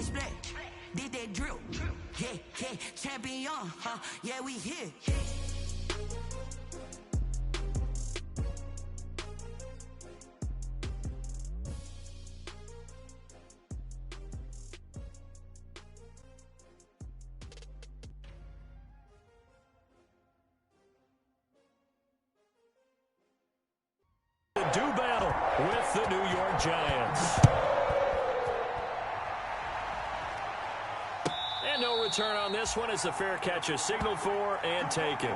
display. Did that drill. Yeah, champion, huh? Yeah, we here. Do battle with the New York Giants. And no return on this one as the fair catch is signaled for and taken.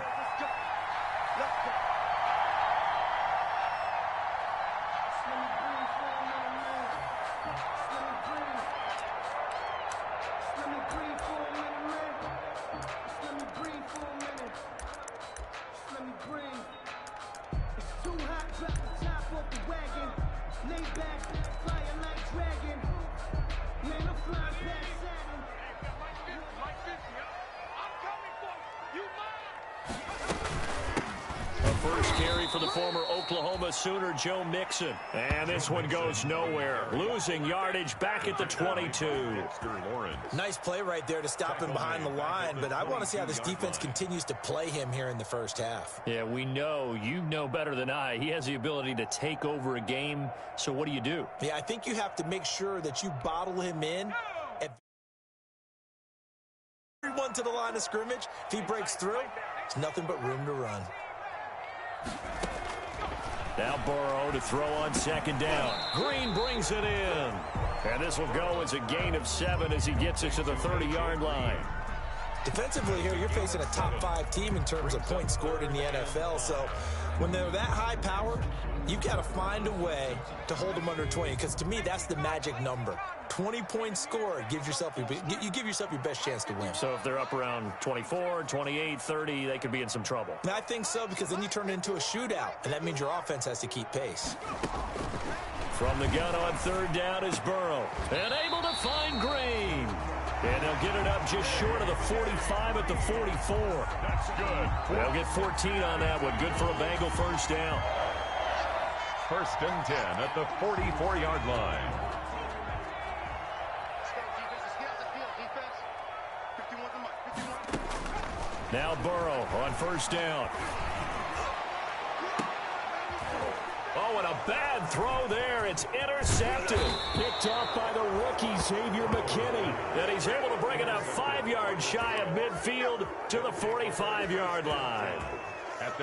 First carry for the former Oklahoma Sooner, Joe Mixon. And this one goes nowhere. Losing yardage back at the 22. Nice play right there to stop him behind the line, but I want to see how this defense continues to play him here in the first half. Yeah, we know. You know better than I. He has the ability to take over a game, so what do? Yeah, I think you have to make sure that you bottle him in. Everyone to the line of scrimmage. If he breaks through, it's nothing but room to run. Now Burrow to throw on second down. Green brings it in. And this will go as a gain of 7 as he gets it to the 30-yard line. Defensively here, you're facing a top-5 team in terms of points scored in the NFL. So when they're that high-powered, you've got to find a way to hold them under 20. Because to me, that's the magic number. 20 points scored, you give yourself your best chance to win. So if they're up around 24, 28, 30, they could be in some trouble. I think so, because then you turn it into a shootout, and that means your offense has to keep pace. From the gun on third down is Burrow. And able to find Green. And they'll get it up just short of the 45 at the 44. That's good. They'll get 14 on that one. Good for a Bengal first down. First and 10 at the 44-yard line. Now Burrow on first down. Oh, and a bad throw there. It's intercepted. Picked off by the rookie, Xavier McKinney. And he's able to bring it up 5 yards shy of midfield to the 45-yard line.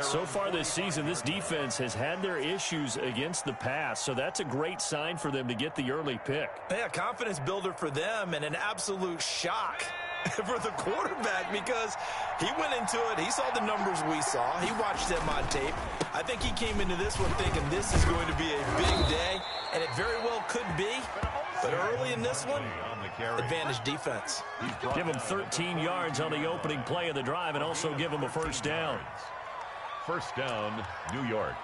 So far this season, this defense has had their issues against the pass, so that's a great sign for them to get the early pick. Yeah, confidence builder for them and an absolute shock for the quarterback because he went into it. He saw the numbers we saw. He watched them on tape. I think he came into this one thinking this is going to be a big day, and it very well could be. But early in this one, advantage defense. Give him 13 yards on the opening play of the drive and also give him a first down. First down, New York.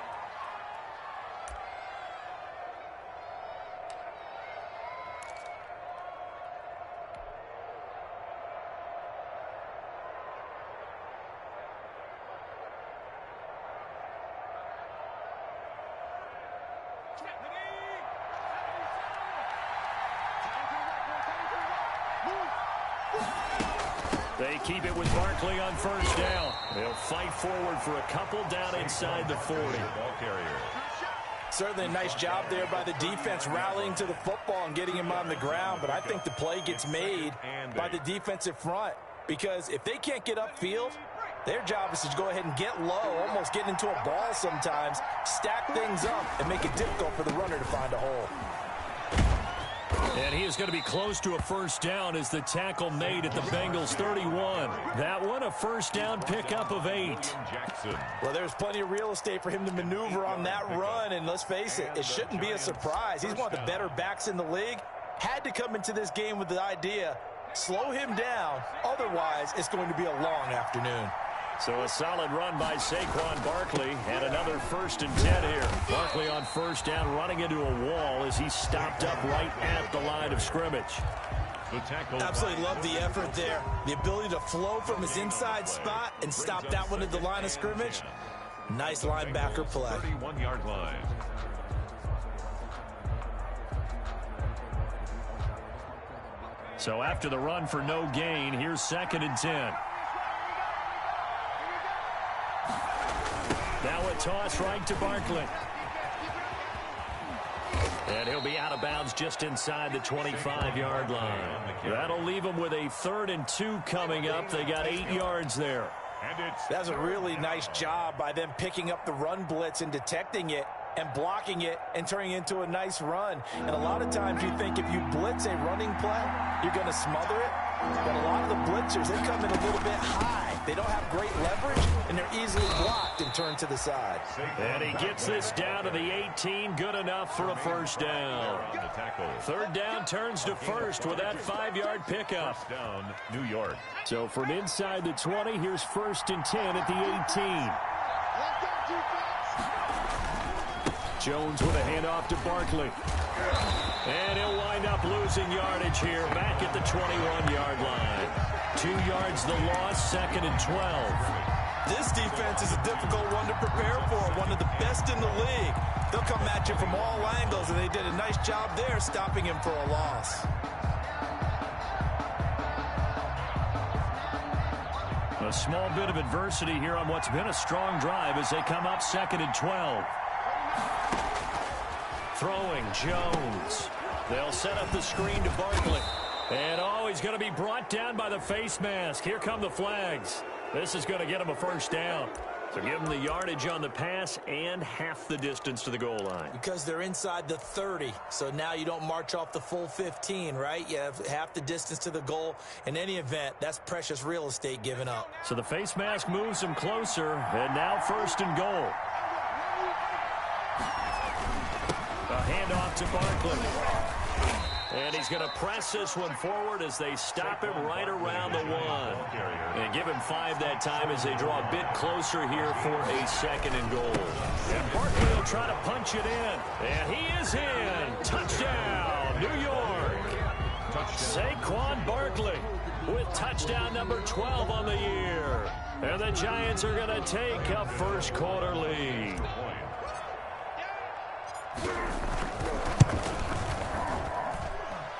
They keep it with Barkley on first down. They'll fight forward for a couple down inside the 40. Ball carrier. Certainly a nice job there by the defense rallying to the football and getting him on the ground, but I think the play gets made by the defensive front because if they can't get upfield, their job is to go ahead and get low, almost get into a ball sometimes, stack things up, and make it difficult for the runner to find a hole. And he is going to be close to a first down as the tackle made at the Bengals 31. That one, a first down pickup of 8. Well, there's plenty of real estate for him to maneuver on that run, and let's face it, it shouldn't be a surprise. He's one of the better backs in the league. Had to come into this game with the idea, slow him down, otherwise it's going to be a long afternoon. So a solid run by Saquon Barkley and another first and 10 here. Barkley on first down running into a wall as he stopped up right at the line of scrimmage. Absolutely love the effort there. The ability to flow from his inside spot and stop that one at the line of scrimmage. Nice linebacker play. 31-yard line. So after the run for no gain, here's 2nd and 10. Now a toss right to Barkley. And he'll be out of bounds just inside the 25-yard line. That'll leave them with a 3rd and 2 coming up. They got 8 yards there. That's a really nice job by them picking up the run blitz and detecting it and blocking it and turning it into a nice run. And a lot of times you think if you blitz a running play, you're going to smother it. But a lot of the blitzers, they come in a little bit high. They don't have great leverage, and they're easily blocked and turned to the side. And he gets this down to the 18. Good enough for a first down. 3rd down turns to first with that 5-yard pickup. Down, New York. So from inside the 20, here's 1st and 10 at the 18. Jones with a handoff to Barkley. And he'll wind up losing yardage here back at the 21-yard line. 2 yards the loss, 2nd and 12. This defense is a difficult one to prepare for, one of the best in the league. They'll come at you from all angles, and they did a nice job there stopping him for a loss. A small bit of adversity here on what's been a strong drive as they come up 2nd and 12. Throwing Jones. They'll set up the screen to Barkley. And he's going to be brought down by the face mask. Here come the flags. This is going to get him a first down. So give him the yardage on the pass and half the distance to the goal line. Because they're inside the 30. So now you don't march off the full 15, right? You have half the distance to the goal. In any event, that's precious real estate given up. So the face mask moves him closer. And now 1st and goal. A handoff to Barkley. And he's going to press this one forward as they stop him right around the 1. And give him 5 that time as they draw a bit closer here for a 2nd and goal. And Barkley will try to punch it in. And he is in. Touchdown, New York. Saquon Barkley with touchdown number 12 on the year. And the Giants are going to take a first quarter lead.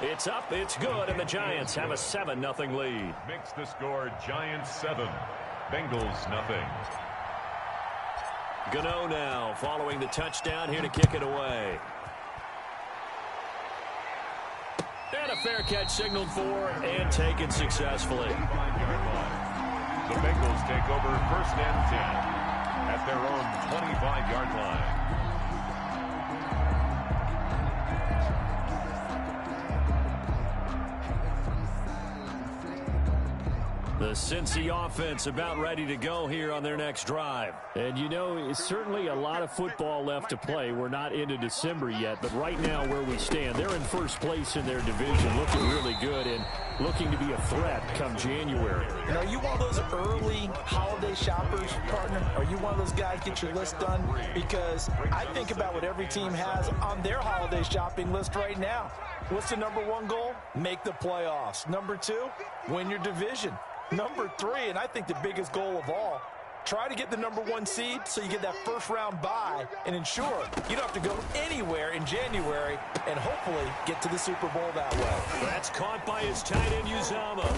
It's up, it's good, and the Giants have a 7-0 lead. Makes the score Giants 7, Bengals 0. Gano now following the touchdown here to kick it away. And a fair catch signaled for and taken successfully. The Bengals take over 1st and 10 at their own 25-yard line. The Cincy offense about ready to go here on their next drive. And, you know, it's certainly a lot of football left to play. We're not into December yet, but right now where we stand, they're in first place in their division, looking really good and looking to be a threat come January. And are you one of those early holiday shoppers, partner? Are you one of those guys get your list done? Because I think about what every team has on their holiday shopping list right now. What's the number 1 goal? Make the playoffs. Number 2, win your division. Number 3, and I think the biggest goal of all, try to get the number 1 seed so you get that first-round bye and ensure you don't have to go anywhere in January and hopefully get to the Super Bowl that way. That's caught by his tight end, Uzama.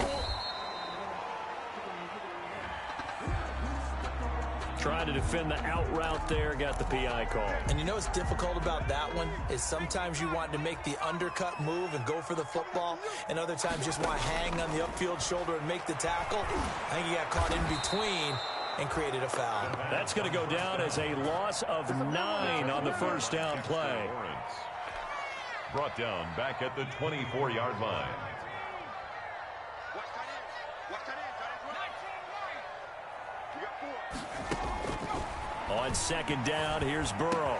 Trying to defend the out route there, got the PI call. And you know what's difficult about that one is sometimes you want to make the undercut move and go for the football, and other times just want to hang on the upfield shoulder and make the tackle. I think he got caught in between and created a foul. That's going to go down as a loss of 9 on the first down play. Brought down back at the 24-yard line. On 2nd down, here's Burrow.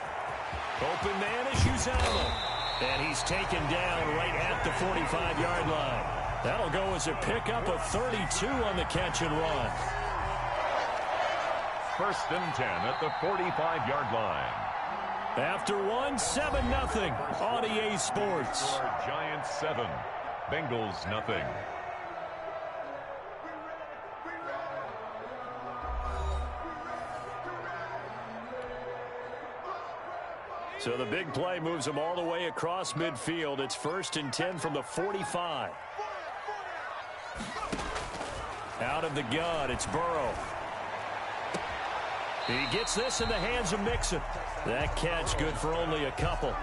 Open man is Uzama. And he's taken down right at the 45-yard line. That'll go as a pickup of 32 on the catch and run. 1st and 10 at the 45-yard line. After 7-0 on EA Sports. Giants 7, Bengals 0. So the big play moves them all the way across midfield. It's 1st and 10 from the 45. Out of the gun, it's Burrow. He gets this in the hands of Mixon. That catch good for only a couple.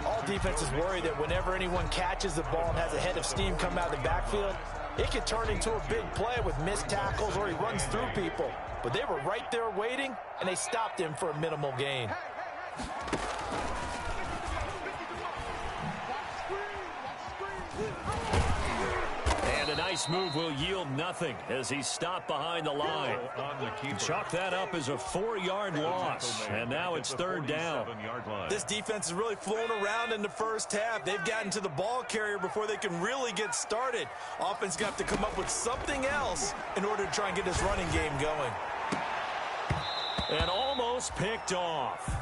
All defenses worry that whenever anyone catches the ball and has a head of steam come out of the backfield, it can turn into a big play with missed tackles or he runs through people. But they were right there waiting, and they stopped him for a minimal gain. And a nice move will yield nothing as he's stopped behind the line. Chalk that up as a 4-yard loss, and now it's third down. This defense is really flown around in the first half. They've gotten to the ball carrier before they can really get started. Offense got to come up with something else in order to try and get this running game going. And almost picked off.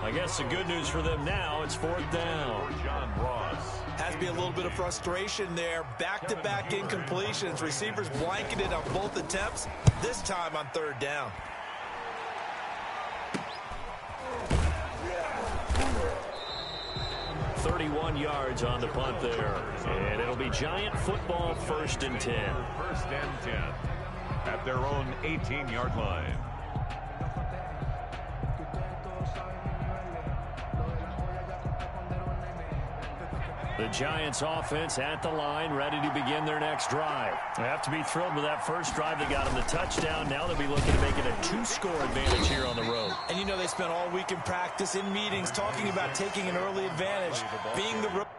I guess the good news for them now, it's fourth down. John Ross. Has to be a little bit of frustration there. Back-to-back incompletions. Receivers blanketed on both attempts, this time on third down. .31 yards on the punt there. And it'll be Giant football, 1st and 10. 1st and 10 at their own 18-yard line. The Giants offense at the line, ready to begin their next drive. They have to be thrilled with that first drive that got them the touchdown. Now they'll be looking to make it a 2-score advantage here on the road. And you know they spent all week in practice, in meetings, talking about taking an early advantage, being the rookie.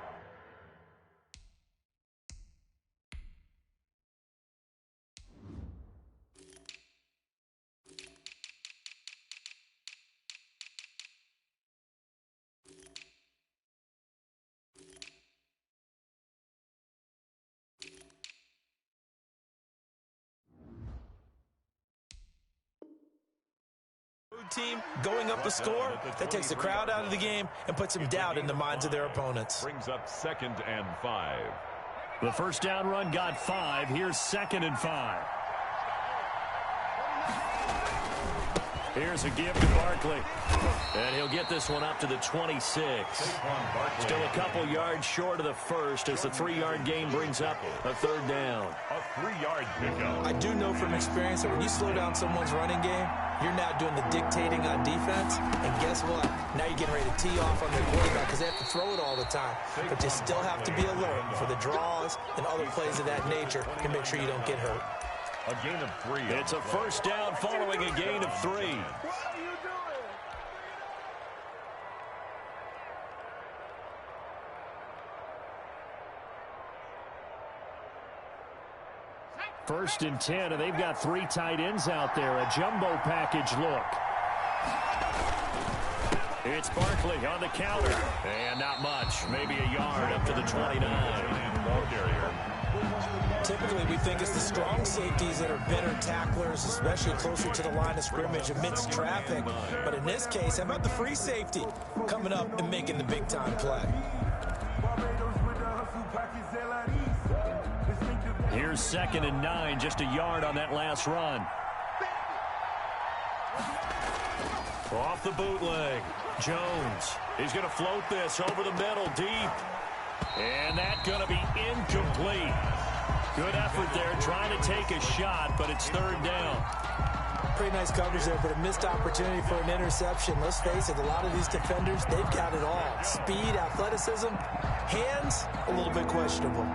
Team going up a score, that takes the crowd out of the game and puts some doubt in the minds of their opponents. Brings up 2nd and 5. The first down run got 5. Here's 2nd and 5. Here's a give to Barkley. And he'll get this one up to the 26. Still a couple yards short of the first as the 3-yard gain brings up a third down. A 3-yard pickup. I do know from experience that when you slow down someone's running game, you're now doing the dictating on defense. And guess what? Now you're getting ready to tee off on their quarterback because they have to throw it all the time. But you still have to be alert for the draws and other plays of that nature to make sure you don't get hurt. A gain of 3. It's a first down following a gain of 3. First and 10, and they've got 3 tight ends out there. A jumbo package look. It's Barkley on the counter. And not much. Maybe a yard up to the 29. Typically, we think it's the strong safeties that are better tacklers, especially closer to the line of scrimmage amidst traffic. But in this case, how about the free safety coming up and making the big-time play? Here's 2nd and 9, just a yard on that last run. Off the bootleg, Jones. He's going to float this over the middle, deep. And that's going to be incomplete. Good effort there, trying to take a shot, but it's third down. Pretty nice coverage there, but a missed opportunity for an interception. Let's face it, a lot of these defenders, they've got it all. Speed, athleticism, hands, a little bit questionable.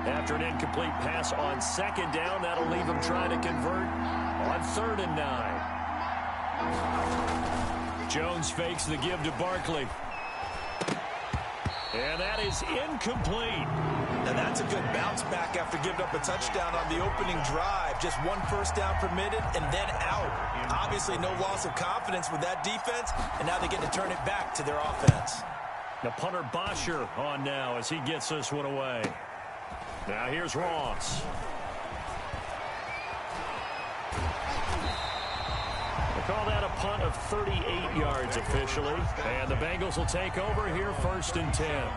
After an incomplete pass on 2nd down, that'll leave him trying to convert on 3rd and 9. Jones fakes the give to Barkley. And that is incomplete. Now that's a good bounce back after giving up a touchdown on the opening drive. Just 1 first down permitted and then out. Obviously no loss of confidence with that defense, and now they get to turn it back to their offense. The punter Bosher on now as he gets this one away. Now here's Ross. We'll call that a punt of 38 yards officially. And the Bengals will take over here 1st and 10.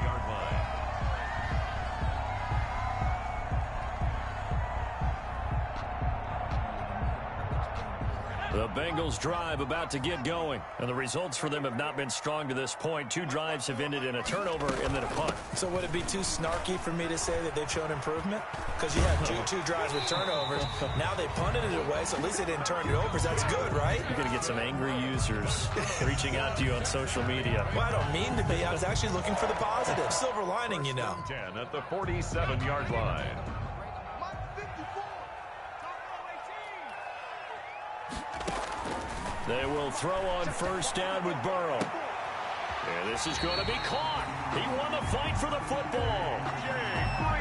The Bengals drive about to get going, and the results for them have not been strong to this point. 2 drives have ended in a turnover and then a punt. So would it be too snarky for me to say that they've shown improvement? Because you had two drives with turnovers. Now they punted it away, so at least they didn't turn it over. So that's good, right? You're going to get some angry users reaching out to you on social media. Well, I don't mean to be. I was actually looking for the positive. Silver lining, you know. 10 at the 47-yard line. They will throw on first down with Burrow. And this is going to be caught. He won the fight for the football.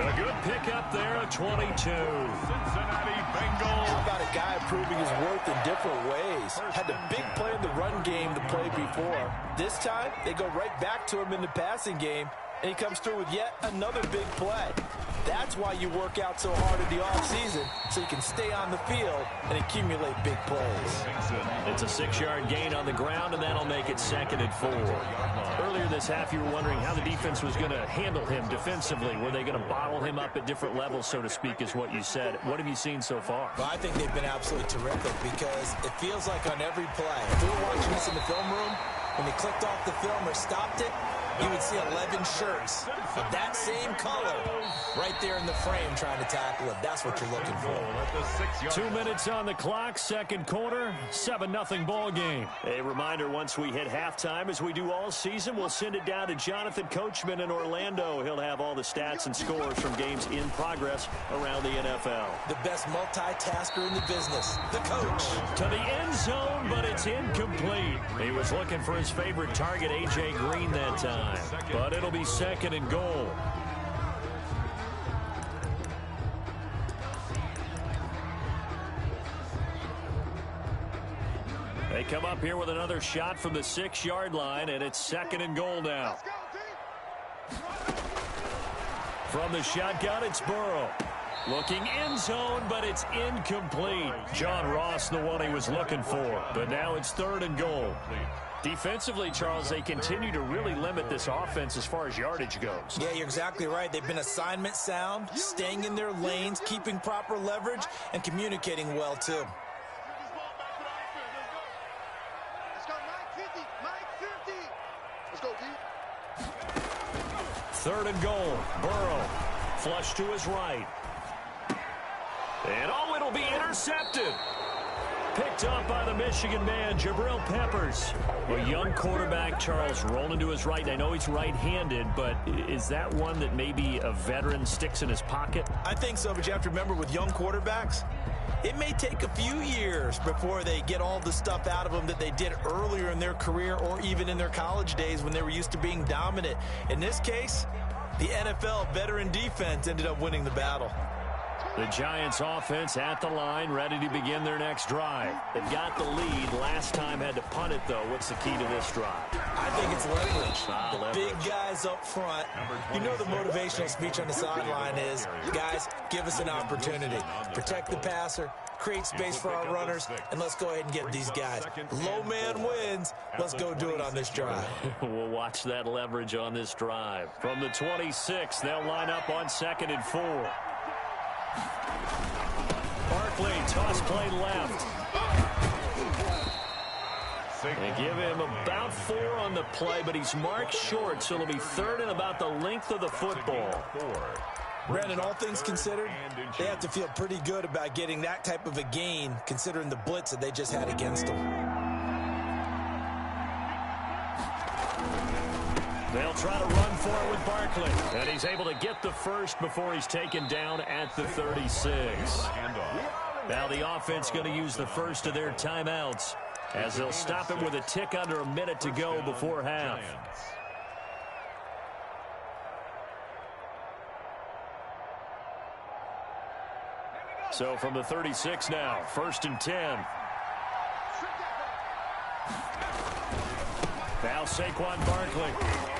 A good pickup there at 22. Cincinnati Bengals. How about a guy proving his worth in different ways? Had the big play in the run game to play before. This time, they go right back to him in the passing game, and he comes through with yet another big play. That's why you work out so hard in the offseason, so you can stay on the field and accumulate big plays. It's a 6-yard gain on the ground, and that'll make it 2nd and 4. Earlier this half, you were wondering how the defense was going to handle him defensively. Were they going to bottle him up at different levels, so to speak, is what you said. What have you seen so far? Well, I think they've been absolutely terrific because it feels like on every play. If we were watching this in the film room, when they clicked off the film or stopped it, you would see 11 shirts of that same color right there in the frame trying to tackle it. That's what you're looking for. 2 minutes on the clock, second quarter, 7-0 ball game. A reminder, once we hit halftime, as we do all season, we'll send it down to Jonathan Coachman in Orlando. He'll have all the stats and scores from games in progress around the NFL. The best multitasker in the business, the coach. To the end zone, but it's incomplete. He was looking for his favorite target, A.J. Green, that time. But it'll be 2nd and goal. They come up here with another shot from the 6-yard line, and it's 2nd and goal now. From the shotgun, it's Burrow. Looking end zone, but it's incomplete. John Ross, the one he was looking for. But now it's 3rd and goal. Defensively, Charles, they continue to really limit this offense as far as yardage goes. Yeah, you're exactly right. They've been assignment sound, staying in their lanes, keeping proper leverage, and communicating well, too. Let's go, D. 3rd and goal. Burrow, flush to his right. And, oh, it'll be intercepted. Picked up by the Michigan man, Jabril Peppers. A young quarterback, Charles, rolling to his right. I know he's right-handed, but is that one that maybe a veteran sticks in his pocket? I think so, but you have to remember with young quarterbacks, it may take a few years before they get all the stuff out of them that they did earlier in their career or even in their college days when they were used to being dominant. In this case, the NFL veteran defense ended up winning the battle. The Giants offense at the line, ready to begin their next drive. They've got the lead. Last time had to punt it, though. What's the key to this drive? I think it's leverage. Big guys up front. You know the motivational speech on the sideline is, guys, give us an opportunity. Protect the passer, create space for our runners, and let's go ahead and get these guys. Low man wins. Let's go do it on this drive. We'll watch that leverage on this drive. From the 26, they'll line up on 2nd and 4. Barkley, toss play left. They give him about 4 on the play, but he's marked short, so it'll be 3rd and about the length of the football. Brandon, all things considered, they have to feel pretty good about getting that type of a gain, considering the blitz that they just had against them. They'll try to run for it with Barkley. And he's able to get the first before he's taken down at the 36. Now the offense going to use the first of their timeouts as they'll stop it with a tick under a minute to go before half. So from the 36 now, 1st and 10. Now Saquon Barkley,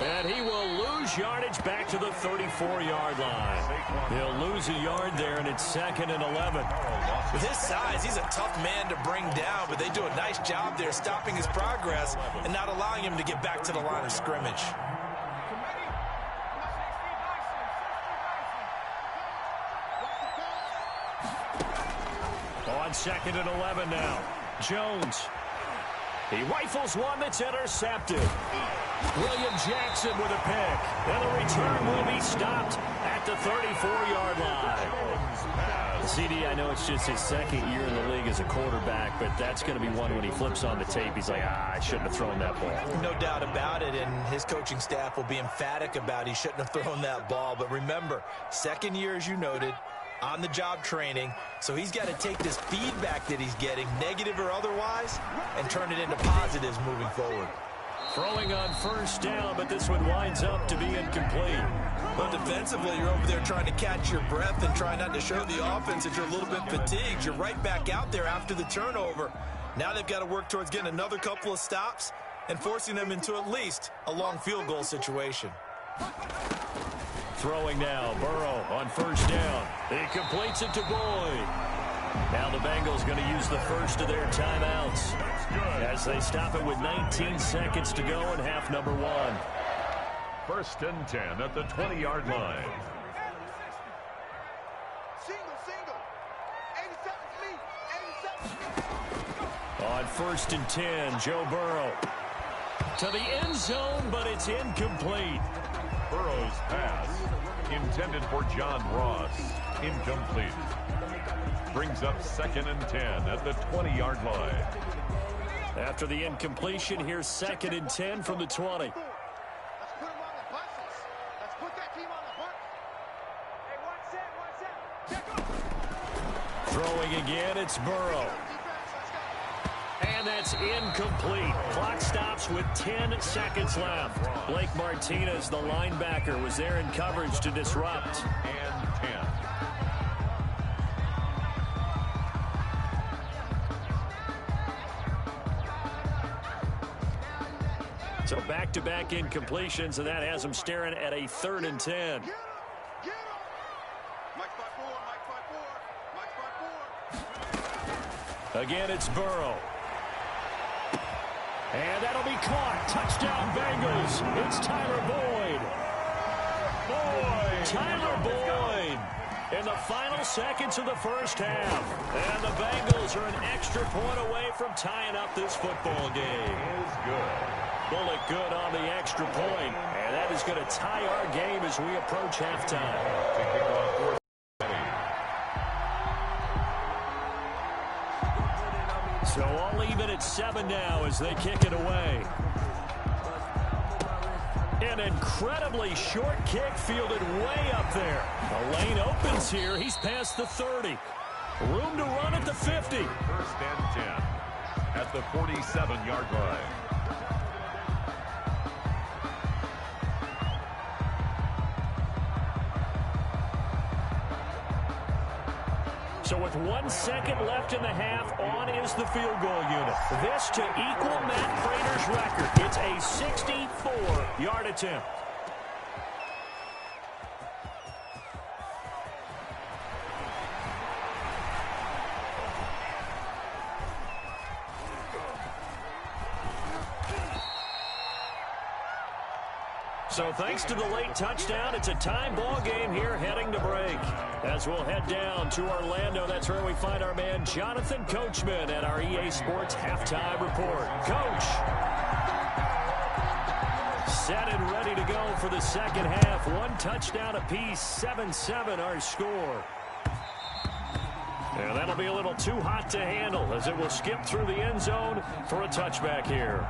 and he will lose yardage back to the 34-yard line. He'll lose a yard there, and it's 2nd and 11. With his size, he's a tough man to bring down, but they do a nice job there stopping his progress and not allowing him to get back to the line of scrimmage. On 2nd and 11 now. Jones. He rifles one that's intercepted. William Jackson with a pick. And the return will be stopped at the 34-yard line. CD, I know it's just his second year in the league as a quarterback, but that's going to be one when he flips on the tape. He's like, I shouldn't have thrown that ball. No doubt about it, and his coaching staff will be emphatic about he shouldn't have thrown that ball. But remember, second year, as you noted, on-the-job training, so he's got to take this feedback that he's getting, negative or otherwise, and turn it into positives moving forward. Throwing on first down, but this one winds up to be incomplete. But defensively, you're over there trying to catch your breath and try not to show the offense that you're a little bit fatigued. You're right back out there after the turnover. Now they've got to work towards getting another couple of stops and forcing them into at least a long field goal situation. Throwing now, Burrow on first down. He completes it to Boyd. Now the Bengals going to use the first of their timeouts as they stop it with 19 seconds to go in half number one. First and 10 at the 20-yard line. Single. 87 for me. 87. On first and 10, Joe Burrow to the end zone, but it's incomplete. Burrow's pass, intended for John Ross, incomplete. Brings up second and 10 at the 20-yard line. After the incompletion, here's second and 10 from the 20. Let's put him on the buses. Let's put that team on the bus. Hey, 1 set. Check up. Throwing again, it's Burrow. Defense, let's go. And that's incomplete. Clock stops with 10 seconds left. Blake Martinez, the linebacker, was there in coverage to disrupt. And 10. So back-to-back incompletions, and that has them staring at a 3rd and 10. Get him. Mike 5-4. Again, it's Burrow. And that'll be caught. Touchdown, Bengals. It's Tyler Boyd. Tyler Boyd in the final seconds of the first half. And the Bengals are an extra point away from tying up this football game. Is good. Bullet good on the extra point. And that is going to tie our game as we approach halftime. Taking off fourth. So all even at 7 now as they kick it away. An incredibly short kick fielded way up there. The lane opens here. He's past the 30. Room to run at the 50. First and 10 at the 47-yard line. So with 1 second left in the half, on is the field goal unit. This to equal Matt Prater's record. It's a 64-yard attempt. So thanks to the late touchdown, it's a time ball game here heading to break. As we'll head down to Orlando, that's where we find our man Jonathan Coachman at our EA Sports Halftime Report. Coach, set and ready to go for the second half. 1 touchdown apiece, 7-7 our score. And that'll be a little too hot to handle as it will skip through the end zone for a touchback here.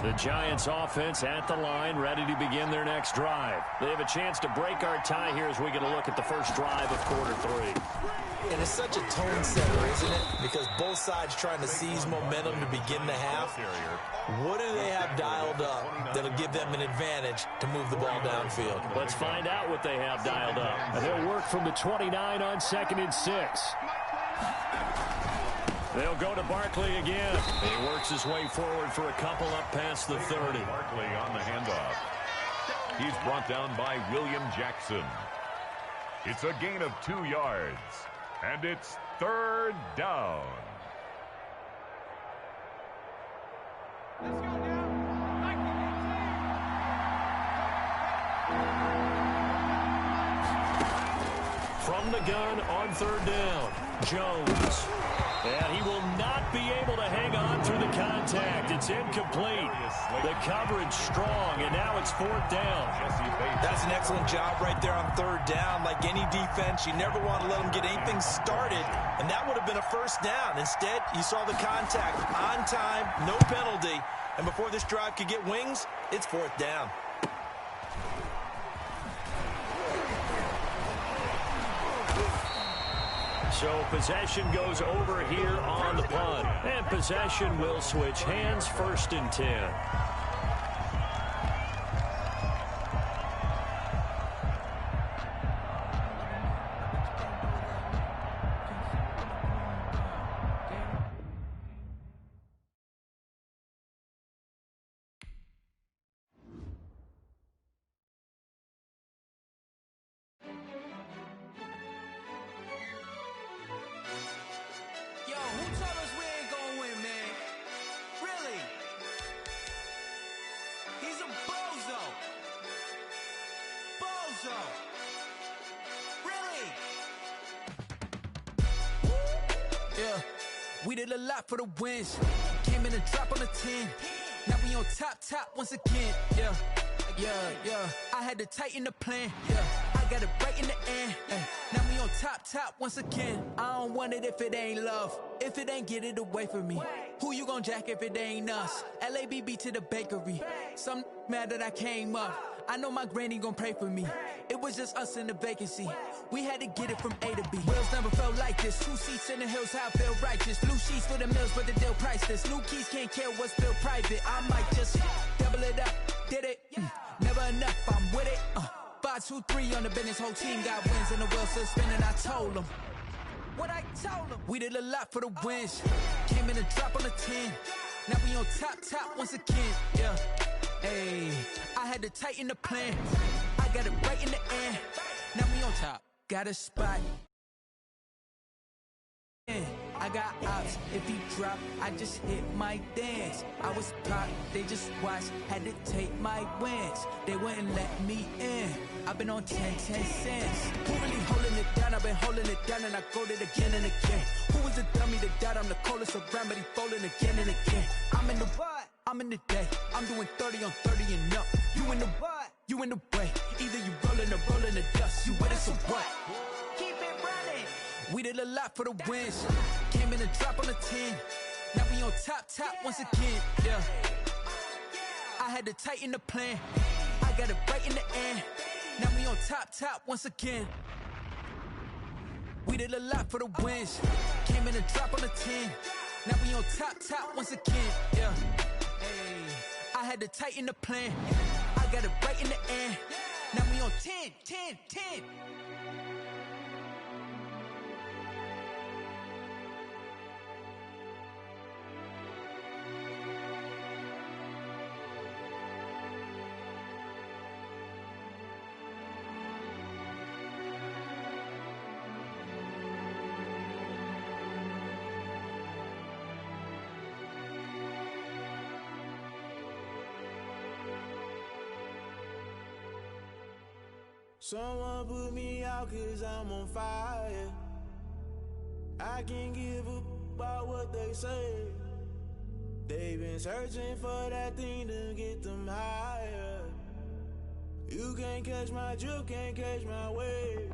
The Giants offense at the line, ready to begin their next drive. They have a chance to break our tie here as we get a look at the first drive of quarter 3. And it's such a tone setter, isn't it? Because both sides trying to seize momentum to begin the half. What do they have dialed up that'll give them an advantage to move the ball downfield? Let's find out what they have dialed up. And they'll work from the 29 on 2nd and 6. They'll go to Barkley again. He works his way forward for a couple up past the 30. Barkley on the handoff. He's brought down by William Jackson. It's a gain of 2 yards. And it's 3rd down. Let's go now. from the gun on third down. Jones. And he will not be able to hang on through the contact. It's incomplete. The coverage strong, and now it's fourth down. That's an excellent job right there on third down. Like any defense, you never want to let them get anything started, and that would have been a first down. Instead, you saw the contact on time, no penalty, and before this drive could get wings, it's fourth down. So possession goes over here on the punt. And possession will switch hands, 1st and 10. Who told us we ain't gonna win, man? Really? He's a bozo. Bozo. Really? Yeah. We did a lot for the wins. Came in a drop on the 10. Now we on top once again. Yeah. I had to tighten the plan. Yeah. I got it right in the end. Now we on top once again. I don't want it if it ain't love. If it ain't, get it away from me. Who you gon' jack if it ain't us? LABB to the bakery. Some mad that I came up. I know my granny gon' pray for me. It was just us in the vacancy. We had to get it from A to B. Wheels never felt like this. 2 seats in the hills, how I feel righteous. Blue sheets for the mills, but the deal priceless. New keys can't care what's still private. I might just double it up. Did it? Never enough, I'm with it. 5, 2, 3 on the business. Whole team got wins and the wheels still spinning. I told them what I told them. We did a lot for the wins. Came in a drop on the 10. Now we on top once again. Yeah. Hey, I had to tighten the plan. I got it right in the end. Now we on top. Got a spot. I got ops. If he drop, I just hit my dance. I was pop, they just watched. Had to take my wins. They wouldn't let me in. I've been on 10 cents. Who really holding it down? I've been holding it down and I go it again and again. Who was the dummy that died? I'm the coldest around, but he folding again and again. I'm in the what? I'm in the day. I'm doing 30 on 30 and up. You in the what? You in the way. Either you rolling or rolling the dust. You with us or what? Keep it running. We did a lot for the wins. Came in a drop on the 10. Now we on top once again. Yeah. I had to tighten the plan. I got it right in the end. Now we on top once again. We did a lot for the wins. Came in a drop on the 10. Now we on top once again. Yeah. Hey, I had to tighten the plan. I got it right in the end. Now we on 10. Someone put me out 'cause I'm on fire. I can't give up about what they say. They've been searching for that thing to get them higher. You can't catch my drift, can't catch my wave.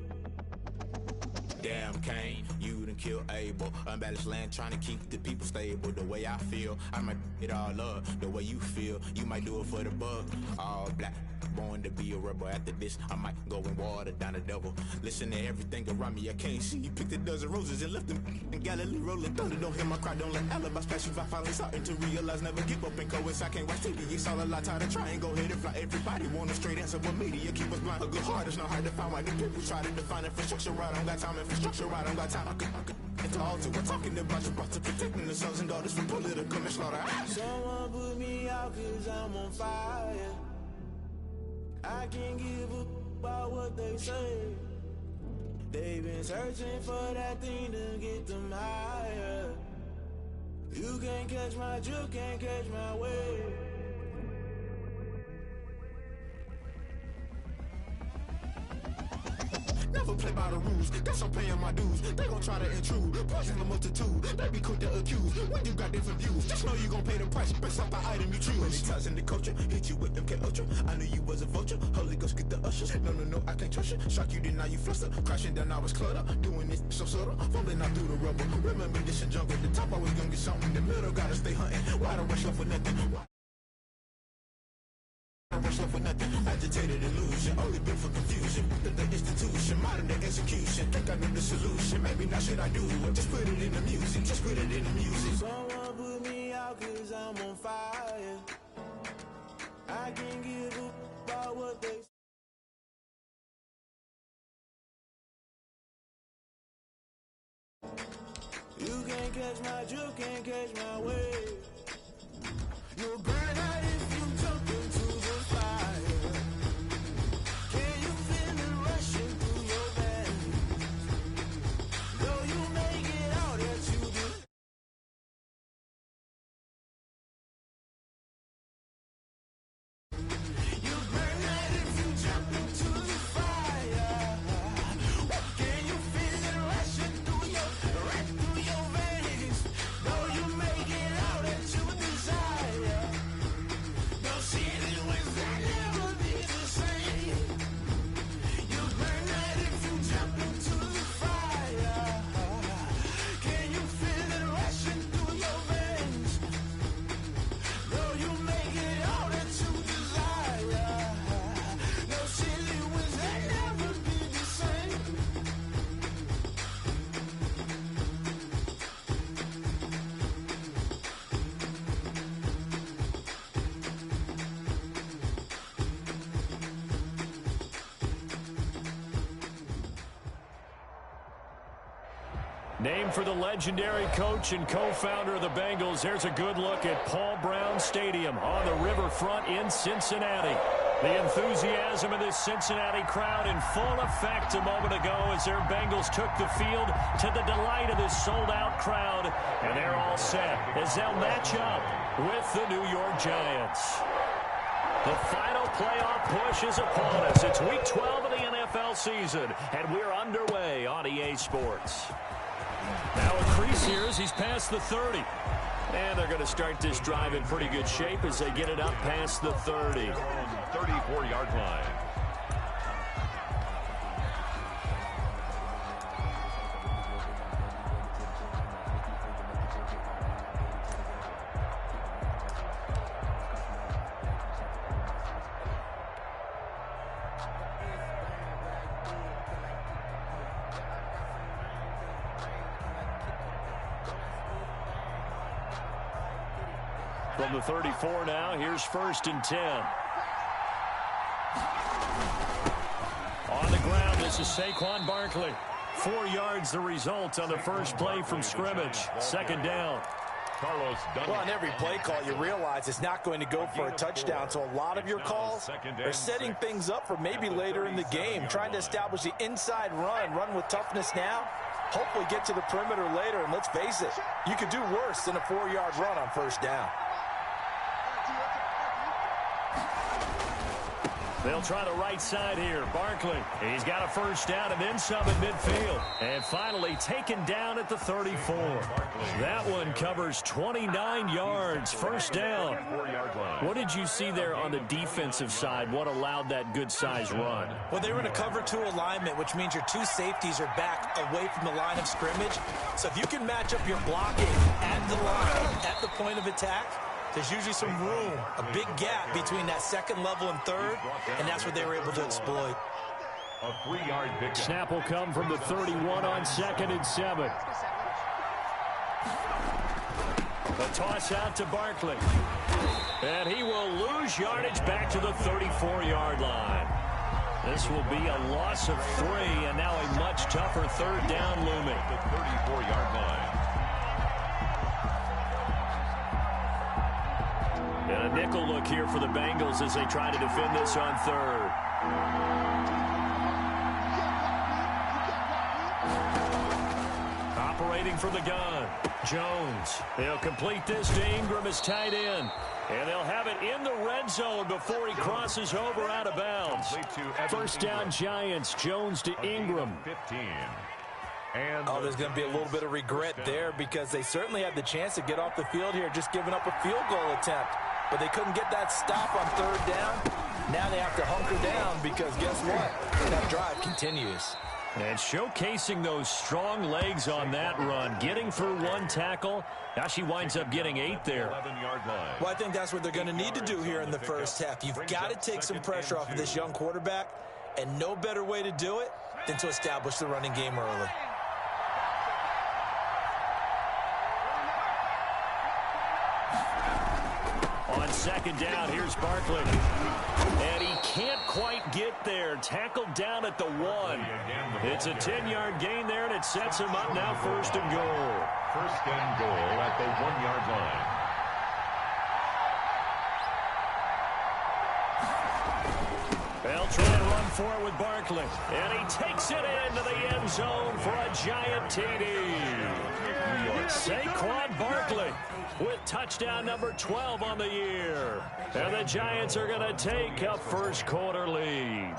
Damn Kane, you done kill Abel. Unbalanced land trying to keep the people stable. The way I feel, I might it all up. The way you feel, you might do it for the bug. All black, born to be a rebel. After this, I might go and water down the devil. Listen to everything around me, I can't see. You picked a dozen roses and left them in Galilee rolling thunder. Don't hear my cry, don't let alibis pass you. I finally starting to realize, never give up and coincide. I can't watch TV, it's all a lot. Tired of trying, go ahead and fly. Everybody want a straight answer, but media keep us blind. A good heart is not hard to find. Why the people try to define infrastructure right? I don't got time, infrastructure right, I don't got time. I could into all to we're talking about you brought to protecting the sons and daughters from political manslaughter. Someone put me out 'cause I'm on fire. I can't give up about what they say. They've been searching for that thing to get them higher. You can't catch my drift, can't catch my wave. Never never play by the rules. Guess I'm paying my dues. They gon' try to intrude. Poison the multitude. They be quick to accuse. When you got different views, just know you gon' pay the price based off the item you choose. Many times in the culture, hit you with MK Ultra. I knew you was a vulture. Holy Ghost get the ushers. No, I can't trust you. Shock you, then now you fluster. Crashing down, I was clutter. Doing this so subtle. Fumbling out through the rubble. Remember this and jungle. The top always gonna get something. In the middle, gotta stay hunting. Why the rush up for nothing? Rush up for nothing. Agitated illusion. Only built for confusion. The institution. Modern day execution. Think I know the solution. Maybe not should I do it. Just put it in the music. Just put it in the music. Someone put me out cause I'm on fire. I can't give up about what they You can't catch my drift, can't catch my wave. You'll burn out if you jump into the fire. Can you feel it rushing through your veins? Though you make it out that you do. You'll burn out if you jump into the fire. Can you feel it rushing through your veins? Though you make it out that you desire. No ceiling wins that never be the same. You burn out if you jump into the fire. Can you feel it rushing through your veins? Though you make it out that you desire. No ceiling wins that never be the same. Named for the legendary coach and co-founder of the Bengals, here's a good look at Paul Brown Stadium on the riverfront in Cincinnati. The enthusiasm of this Cincinnati crowd in full effect a moment ago as their Bengals took the field to the delight of this sold-out crowd. And they're all set as they'll match up with the New York Giants. The final playoff push is upon us. It's Week 12 of the NFL season, and we're underway on EA Sports. Now a crease here as he's past the 30. And they're going to start this drive in pretty good shape as they get it up past the 30. 34-yard line. From the 34 now, here's 1st and 10. On the ground, this is Saquon Barkley. 4 yards the result on the first play from scrimmage. 2nd down. Carlos Dunn. Well, on every play call, you realize it's not going to go for a touchdown. So a lot of your calls are setting things up for maybe later in the game, trying to establish the inside run with toughness now. Hopefully get to the perimeter later, and let's face it, you could do worse than a 4-yard run on 1st down. They'll try the right side here. Barkley, he's got a 1st down and then some at midfield. And finally taken down at the 34. That one covers 29 yards. 1st down. What did you see there on the defensive side? What allowed that good-sized run? Well, they were in a cover 2 alignment, which means your 2 safeties are back away from the line of scrimmage. So if you can match up your blocking at the line, at the point of attack, there's usually some room, a big gap between that 2nd level and 3rd, and that's what they were able to exploit. A 3-yard pickup. Snap will come from the 31 on 2nd and 7. A toss out to Barkley. And he will lose yardage back to the 34-yard line. This will be a loss of 3, and now a much tougher 3rd down looming. The 34-yard line. And a nickel look here for the Bengals as they try to defend this on 3rd. Operating from the gun, Jones. They'll complete this to Ingram as tight end. And they'll have it in the red zone before he crosses over out of bounds. First down, Giants. Jones to Ingram. 15. Oh, there's going to be a little bit of regret there because they certainly had the chance to get off the field here, just giving up a field goal attempt. But they couldn't get that stop on third down. Now they have to hunker down because guess what? That drive continues. And showcasing those strong legs on that run, getting through one tackle. Now she winds up getting 8 there. Well, I think that's what they're going to need to do here in the first half. You've got to take some pressure off of this young quarterback, and no better way to do it than to establish the running game early. On second down, here's Barkley. And he can't quite get there. Tackled down at the 1. It's a 10-yard gain there, and it sets him up now first and goal. First and goal at the 1-yard line. They'll try and run for it with Barkley. And he takes it into the end zone for a giant TD. Saquon Barkley with touchdown number 12 on the year. And the Giants are going to take a first quarter lead.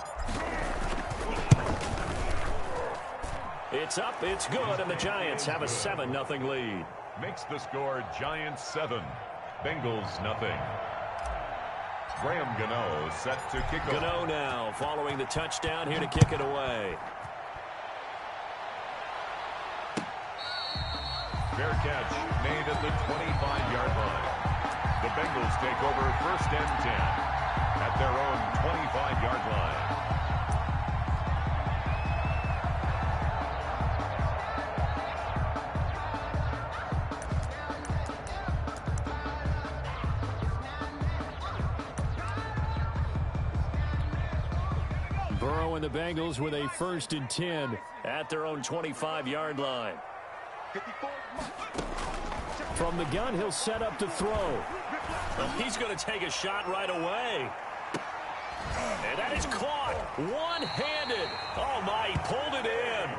It's up, it's good, and the Giants have a 7-0 lead. Makes the score Giants 7, Bengals nothing. Graham Gano set to kick off. Gano now following the touchdown here to kick it away. Fair catch made at the 25-yard line. The Bengals take over first and 10 at their own 25-yard line. Burrow and the Bengals with a first and 10 at their own 25-yard line. From the gun, he'll set up to throw. He's going to take a shot right away. And that is caught one-handed. Oh, my, he pulled it in.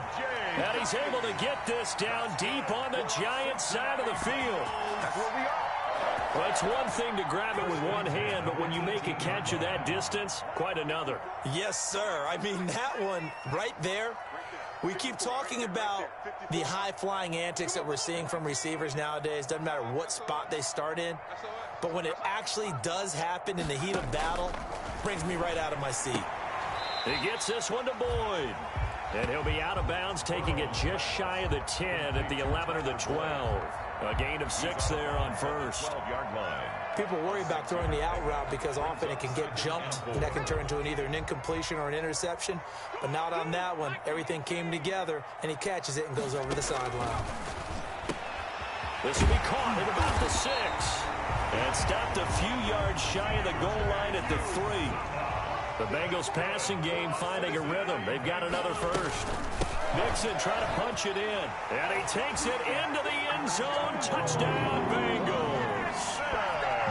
And he's able to get this down deep on the Giants side of the field. Well, it's one thing to grab it with one hand, but when you make a catch of that distance, quite another. Yes, sir. I mean, that one right there. We keep talking about the high-flying antics that we're seeing from receivers nowadays. Doesn't matter what spot they start in. But when it actually does happen in the heat of battle, it brings me right out of my seat. He gets this one to Boyd. And he'll be out of bounds, taking it just shy of the 10 at the 11 or the 12. A gain of 6 there on first. 12-yard line. People worry about throwing the out route because often it can get jumped, and that can turn into either an incompletion or an interception. But not on that one. Everything came together, and he catches it and goes over the sideline. This will be caught at about the 6. And stopped a few yards shy of the goal line at the 3. The Bengals passing game finding a rhythm. They've got another first. Mixon trying to punch it in. And he takes it into the end zone. Touchdown, Bengals.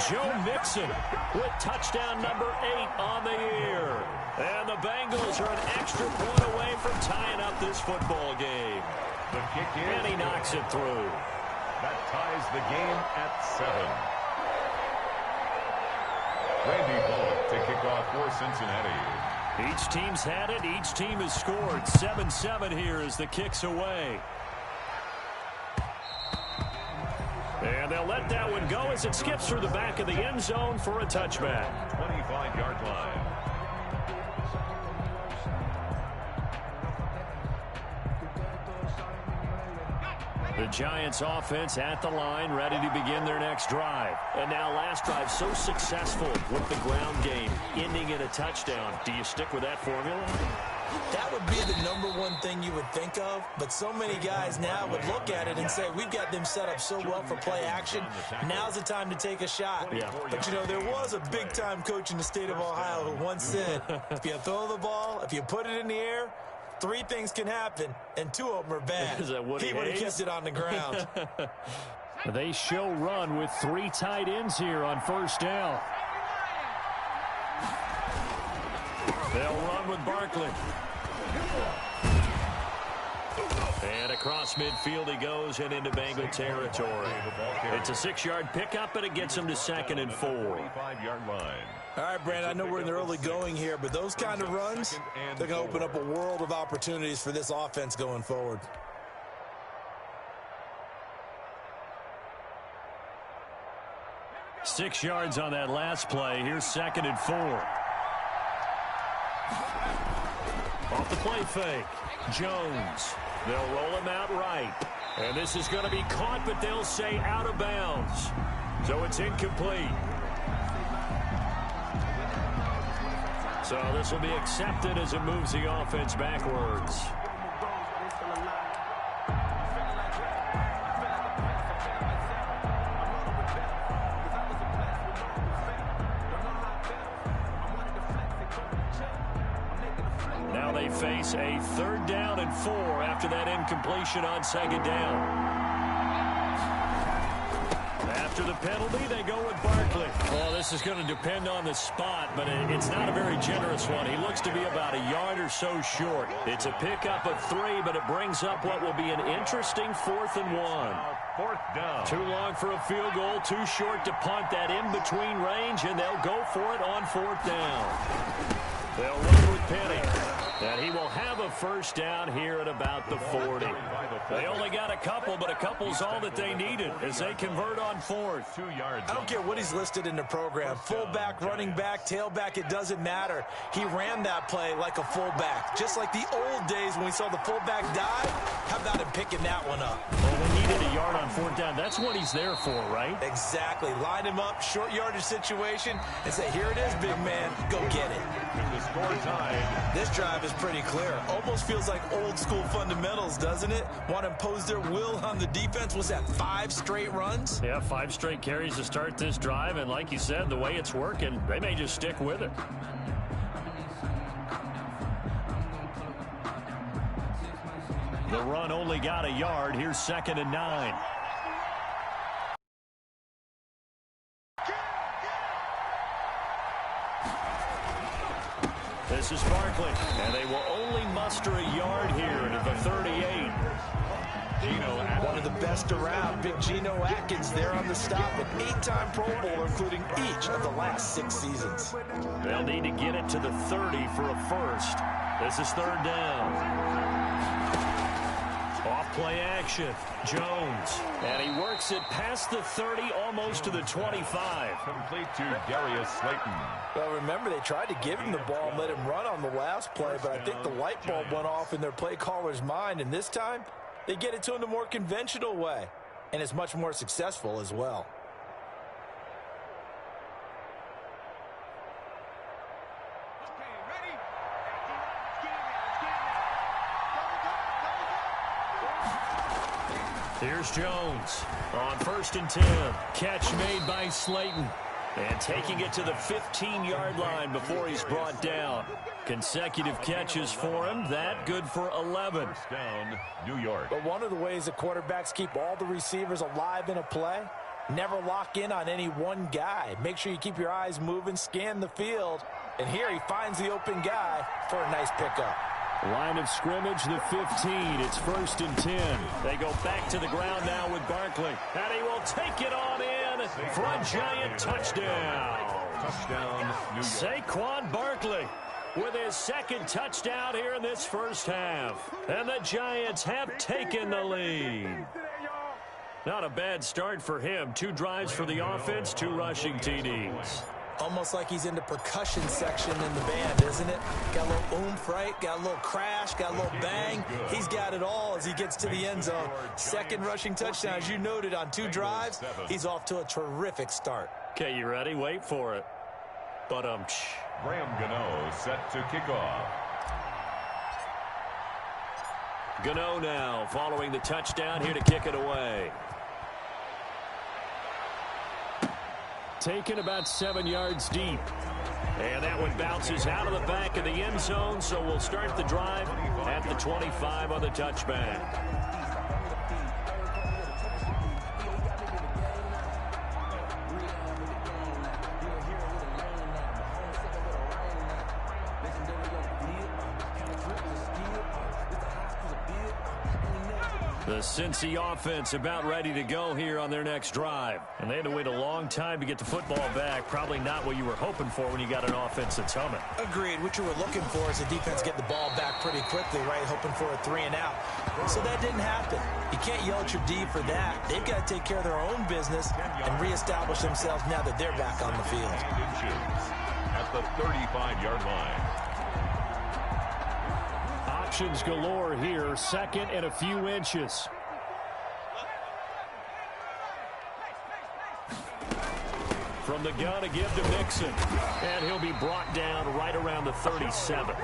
Joe Mixon with touchdown number 8 on the year. And the Bengals are an extra point away from tying up this football game. The kick in. And he knocks it through. That ties the game at 7. Randy Bullock to kick off for Cincinnati. Each team's had it. Each team has scored. 7-7 here as the kick's away. And they'll let that one go as it skips through the back of the end zone for a touchback. 25-yard line. The Giants offense at the line, ready to begin their next drive. And now last drive so successful with the ground game, ending in a touchdown. Do you stick with that formula? That would be the #1 thing you would think of, but so many guys now would look at it and say, we've got them set up so well for play action. Now's the time to take a shot. Yeah. But, you know, there was a big-time coach in the state of Ohio who once said, if you throw the ball, if you put it in the air, 3 things can happen, and 2 of them are bad. Is that Woody He would have Hayes? kept it on the ground. They show run with 3 tight ends here on first down. They'll run with Barkley. And across midfield he goes and into Bengal territory. It's a 6-yard pickup, and it gets him to 2nd and 4. 45-yard line. All right, Brandon, I know we're in the early going here, but those kind of runs, they're going to open up a world of opportunities for this offense going forward. Six yards on that last play. Here's 2nd and 4. Off the play fake. Jones. They'll roll him out right. And this is going to be caught, but they'll say out of bounds. So it's incomplete. So this will be accepted as it moves the offense backwards. Now they face a 3rd down and 4 after that incompletion on 2nd down. After the penalty, they go with Barkley. Well, this is going to depend on the spot, but it's not a very generous one. He looks to be about a yard or so short. It's a pickup of 3, but it brings up what will be an interesting 4th and 1. 4th down. Too long for a field goal, too short to punt that in-between range, and they'll go for it on 4th down. They'll run with Penny. And he will have a 1st down here at about the 40. They only got a couple, but a couple's all that they needed as they convert on 4th. 2 yards. I don't care what he's listed in the program. Fullback, running back, tailback, it doesn't matter. He ran that play like a fullback. Just like the old days when we saw the fullback dive. How about him picking that one up? Well, they needed a yard on 4th down. That's what he's there for, right? Exactly. Line him up, short yardage situation, and say, here it is, big man. Go get it. The score tied. This drive is pretty clear. Almost feels like old school fundamentals, doesn't it? Want to impose their will on the defense. Was that 5 straight runs? Yeah, 5 straight carries to start this drive, and like you said, the way it's working, they may just stick with it. The run only got a yard. Here's 2nd and 9. This is Barkley, and they will only muster a yard here to the 38. One of the best around, Big Geno Atkins there on the stop, an 8-time Pro Bowler, including each of the last 6 seasons. They'll need to get it to the 30 for a 1st. This is 3rd down. Off play action. Jones. And he works it past the 30, almost to the 25. Complete to Darius Slayton. Well, remember, they tried to give him the ball and let him run on the last play, but I think the light bulb went off in their play caller's mind, and this time, they get it to him the more conventional way, and it's much more successful as well. Here's Jones on 1st and 10. Catch made by Slayton. And taking it to the 15-yard line before he's brought down. Consecutive catches for him. That good for 11. 1st down, New York. But one of the ways that quarterbacks keep all the receivers alive in a play, never lock in on any one guy. Make sure you keep your eyes moving, scan the field. And here he finds the open guy for a nice pickup. Line of scrimmage, the 15. It's 1st and 10. They go back to the ground now with Barkley. And he will take it on in for a giant touchdown. Touchdown, New York. Saquon Barkley with his 2nd touchdown here in this 1st half. And the Giants have taken the lead. Not a bad start for him. 2 drives for the offense, 2 rushing TDs. Almost like he's in the percussion section in the band, isn't it? Got a little oomph, right? Got a little crash, got a little bang. He's got it all as he gets to the end zone. 2nd rushing touchdown, as you noted, on 2 drives. He's off to a terrific start. Okay, you ready? Wait for it. But Graham Gano set to kick off. Gano now following the touchdown here to kick it away. Taken about 7 yards deep. And that one bounces out of the back of the end zone, so we'll start the drive at the 25 on the touchback. The Cincy offense about ready to go here on their next drive. And they had to wait a long time to get the football back. Probably not what you were hoping for when you got an offense that's humming. Agreed. What you were looking for is the defense get the ball back pretty quickly, right? Hoping for a 3 and out. So that didn't happen. You can't yell at your D for that. They've got to take care of their own business and reestablish themselves now that they're back on the field. At the 35-yard line. Options galore here. Second and a few inches. From the gun to give to Mixon. And he'll be brought down right around the 37.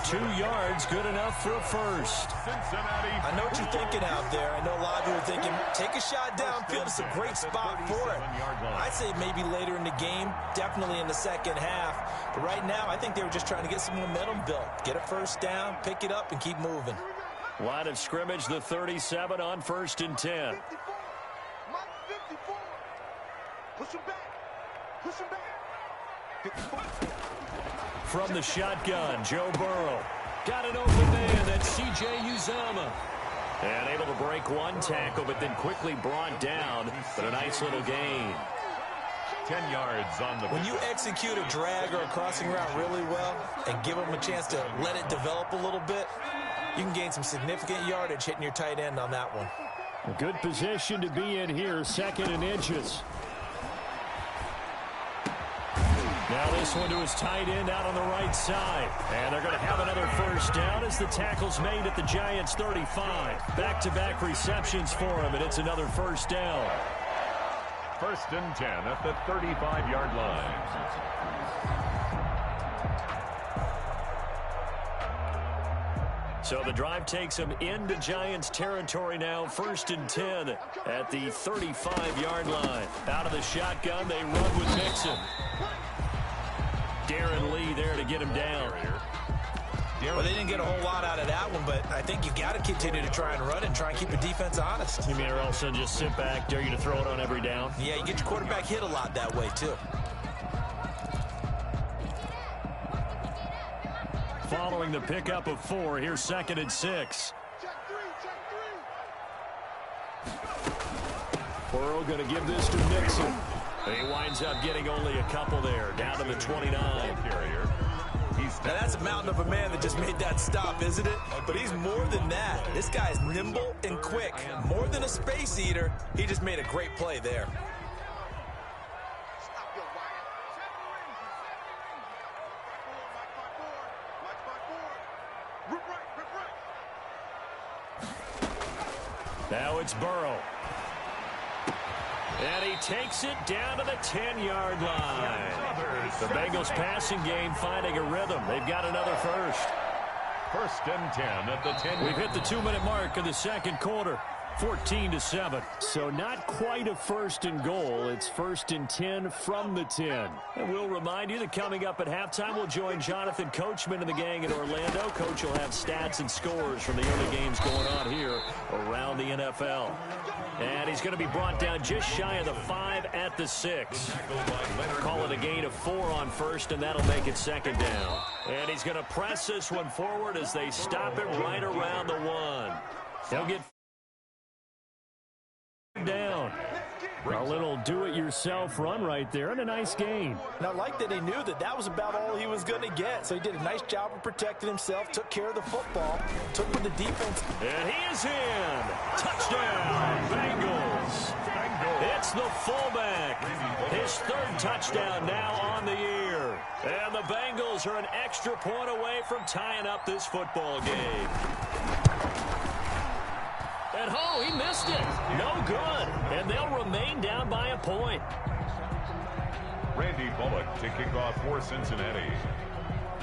2 yards, good enough for a first. I know what you're thinking out there. I know a lot of you are thinking, take a shot downfield. It's a great spot for it. I'd say maybe later in the game, definitely in the second half. But right now, I think they were just trying to get some momentum built. Get a first down, pick it up, and keep moving. Line of scrimmage, the 37 on 1st and 10. 54. Push him back. Push him back. 54. From the shotgun, Joe Burrow. Got an open man, that's C.J. Uzomah. And able to break one tackle, but then quickly brought down. But a nice little gain. 10 yards on the... When you execute a drag or a crossing route really well and give them a chance to let it develop a little bit, you can gain some significant yardage hitting your tight end on that one. A good position to be in here, 2nd and inches. Now this one to his tight end out on the right side. And they're going to have another first down as the tackle's made at the Giants' 35. Back-to-back receptions for him, and it's another first down. 1st and 10 at the 35-yard line. So the drive takes them into Giants territory now. 1st and 10 at the 35-yard line. Out of the shotgun, they run with Mixon. Darren Lee there to get him down. Well, they didn't get a whole lot out of that one, but I think you got to continue to try and run it and try and keep the defense honest. You mean or else just sit back, dare you to throw it on every down? Yeah, you get your quarterback hit a lot that way, too. Following the pickup of 4, here's 2nd and 6. Burrow going to give this to Mixon. He winds up getting only a couple there, down to the 29. Now that's a mountain of a man that just made that stop, isn't it? But he's more than that. This guy's nimble and quick. More than a space eater, he just made a great play there. Now it's Burrow. And he takes it down to the 10-yard line. The Bengals passing game finding a rhythm. They've got another first. 1st and 10 at the 10. We've hit the 2-minute mark of the second quarter. 14-7. So not quite a 1st and goal. It's 1st and 10 from the 10. And we'll remind you that coming up at halftime, we'll join Jonathan Coachman and the gang in Orlando. Coach will have stats and scores from the early games going on here around the NFL. And he's going to be brought down just shy of the 5 at the 6. Call it a gain of 4 on 1st, and that'll make it 2nd down. And he's going to press this one forward as they stop it right around the 1. He'll get down. A little do-it-yourself run right there, and a nice gain. And I like that he knew that that was about all he was going to get. So he did a nice job of protecting himself, took care of the football, took with the defense. And he is in. Touchdown, Bengals. It's the fullback. His 3rd touchdown now on the year. And the Bengals are an extra point away from tying up this football game. And he missed it. No good. And they'll remain down by a point. Randy Bullock to kick off for Cincinnati.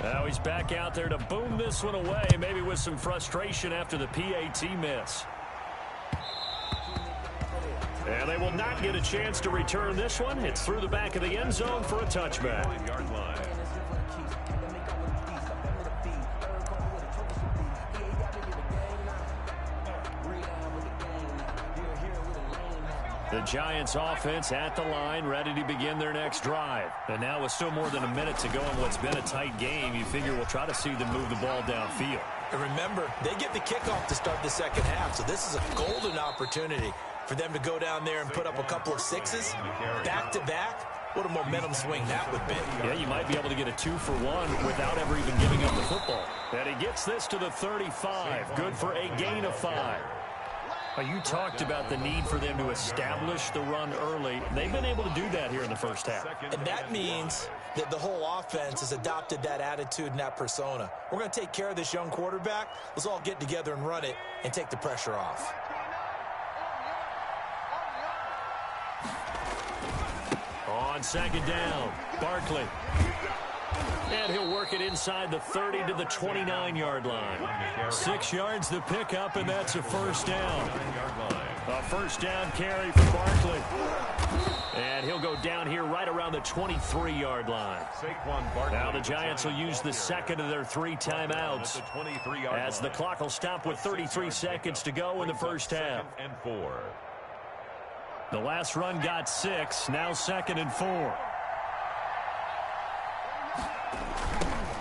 Now he's back out there to boom this one away, maybe with some frustration after the PAT miss. And they will not get a chance to return this one. It's through the back of the end zone for a touchback. 9-yard line. The Giants offense at the line, ready to begin their next drive. And now with still more than a minute to go in what's been a tight game, you figure we'll try to see them move the ball downfield. And remember, they get the kickoff to start the second half, so this is a golden opportunity for them to go down there and put up a couple of sixes back-to-back. What a momentum swing that would be. Yeah, you might be able to get a 2-for-1 without ever even giving up the football. And he gets this to the 35. Good for a gain of 5. You talked about the need for them to establish the run early. They've been able to do that here in the first half. And that means that the whole offense has adopted that attitude and that persona. We're going to take care of this young quarterback. Let's all get together and run it and take the pressure off. On second down, Barkley. And he'll work it inside the 30 to the 29-yard line. 6 yards the pickup, and that's a first down. A first down carry for Barkley. And he'll go down here right around the 23-yard line. Now the Giants will use the second of their 3 timeouts as the clock will stop with 33 seconds to go in the first half. The last run got 6, now 2nd and 4.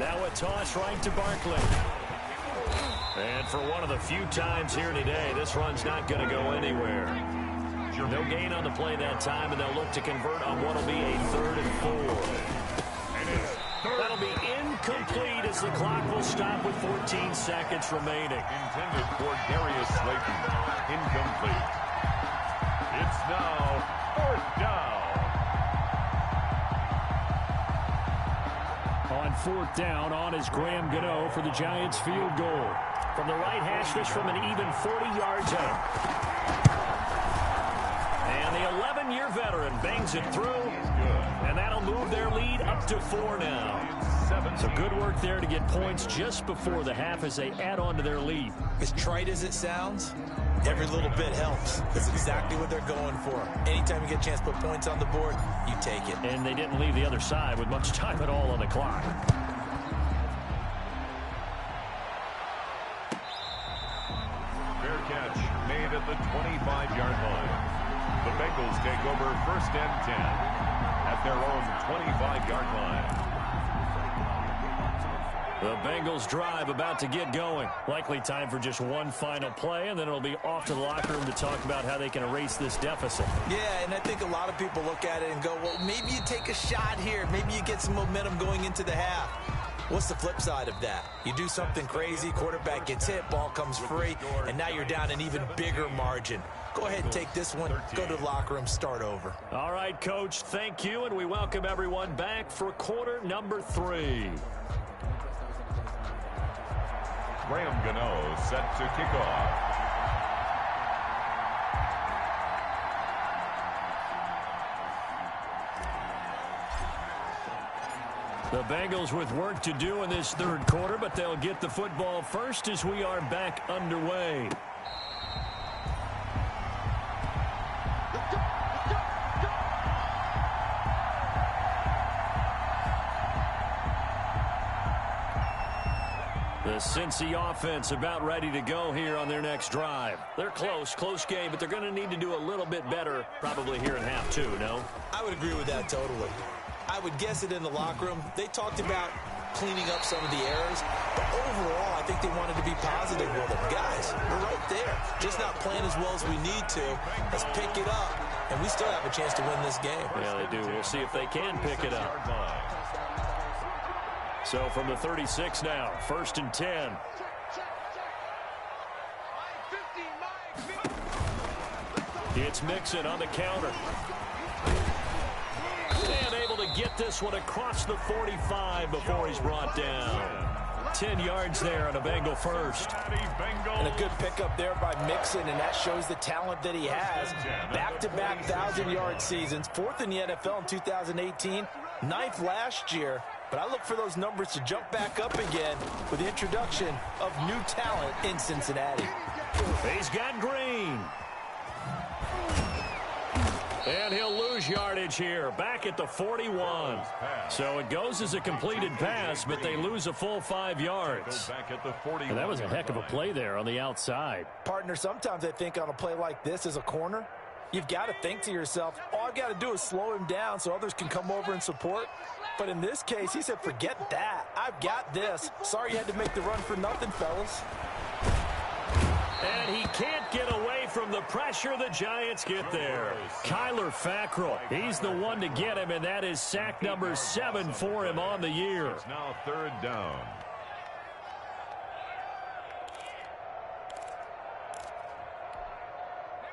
Now a toss right to Barkley. And for one of the few times here today, this run's not going to go anywhere. No gain on the play that time, and they'll look to convert on what will be a 3rd and 4. That'll be incomplete as the clock will stop with 14 seconds remaining. Intended for Darius Slayton. Incomplete. It's now 4th down. On 4th down, on is Graham Gano for the Giants field goal. From the right hash, this from an even 40 yards out. And the 11-year veteran bangs it through, and that'll move their lead up to 4 now. So good work there to get points just before the half as they add on to their lead. As trite as it sounds, every little bit helps. That's exactly what they're going for. Anytime you get a chance to put points on the board, you take it. And they didn't leave the other side with much time at all on the clock. Fair catch made at the 25-yard line. The Bengals take over 1st and 10 at their own 25-yard line. The Bengals drive about to get going. Likely time for just one final play, and then it'll be off to the locker room to talk about how they can erase this deficit. Yeah, and I think a lot of people look at it and go, well, maybe you take a shot here. Maybe you get some momentum going into the half. What's the flip side of that? You do something crazy, quarterback gets hit, ball comes free, and now you're down an even bigger margin. Go ahead and take this one, go to the locker room, start over. All right, Coach, thank you, and we welcome everyone back for quarter number 3. Graham Gano set to kick off. The Bengals with work to do in this 3rd quarter, but they'll get the football first as we are back underway. The Cincy offense about ready to go here on their next drive. They're close game, but they're going to need to do a little bit better probably here in half 2, no? I would agree with that totally. I would guess it in the locker room. They talked about cleaning up some of the errors, but overall, I think they wanted to be positive with them. Guys, we're right there. Just not playing as well as we need to. Let's pick it up, and we still have a chance to win this game. Yeah, they do. We'll see if they can pick it up. So from the 36 now, 1st and 10. It's Mixon on the counter. And able to get this one across the 45 before he's brought down. 10 yards there on a Bengal first. And a good pickup there by Mixon, and that shows the talent that he has. Back-to-back 1,000-yard seasons, 4th in the NFL in 2018, 9th last year. But I look for those numbers to jump back up again with the introduction of new talent in Cincinnati. He's got Green. And he'll lose yardage here, back at the 41. So it goes as a completed pass, but they lose a full 5 yards. And that was a heck of a play there on the outside. Partner, sometimes I think on a play like this as a corner, You've got to think to yourself, all I've got to do is slow him down so others can come over and support. But in this case, he said, forget that. I've got this. Sorry you had to make the run for nothing, fellas. And he can't get away from the pressure the Giants get there. Kyler Fackrell, he's the one to get him, and that is sack number 7 for him on the year. It's now 3rd down.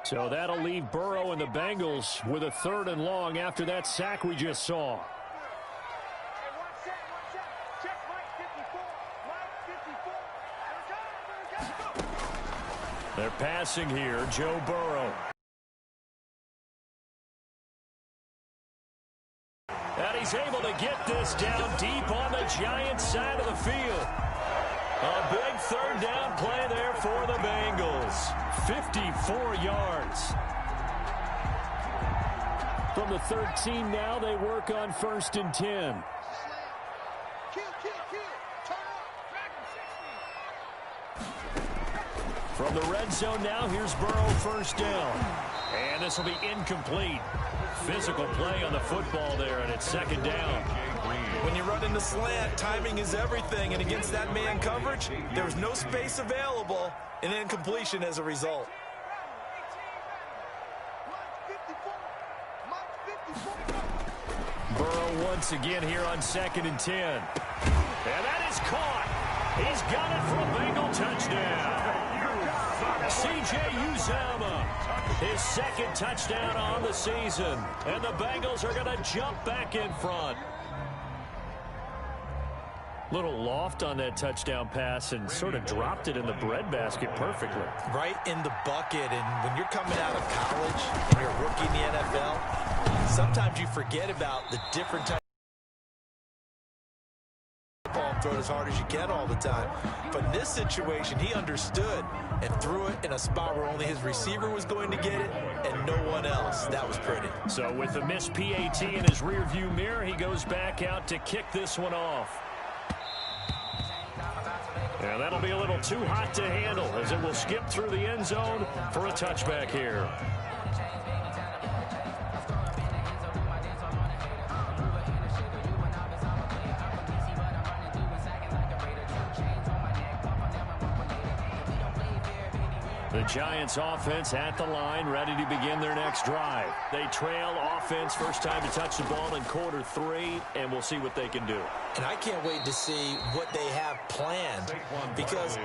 So that'll leave Burrow and the Bengals with a 3rd and long after that sack we just saw. They're passing here, Joe Burrow. And he's able to get this down deep on the Giants side of the field. A big 3rd down play there for the Bengals. 54 yards. From the 13 now, they work on 1st and 10. From the red zone now, here's Burrow 1st down. And this will be incomplete. Physical play on the football there, and it's 2nd down. When you run into slant, timing is everything, and against that man coverage, there's no space available, and incompletion as a result. Burrow once again here on 2nd and 10. And that is caught. He's got it for a Bengal touchdown. C.J. Uzomah, his 2nd touchdown on the season. And the Bengals are going to jump back in front. Little loft on that touchdown pass and sort of dropped it in the breadbasket perfectly. Right in the bucket, and when you're coming out of college and you're a rookie in the NFL, sometimes you forget about the different types of ball and throw it as hard as you can all the time. But in this situation, he understood and threw it in a spot where only his receiver was going to get it and no one else. That was pretty. So with the missed PAT in his rearview mirror, he goes back out to kick this one off. And that'll be a little too hot to handle as it will skip through the end zone for a touchback here. The Giants offense at the line, ready to begin their next drive. They trail offense, first time to touch the ball in quarter 3, and we'll see what they can do. And I can't wait to see what they have planned, because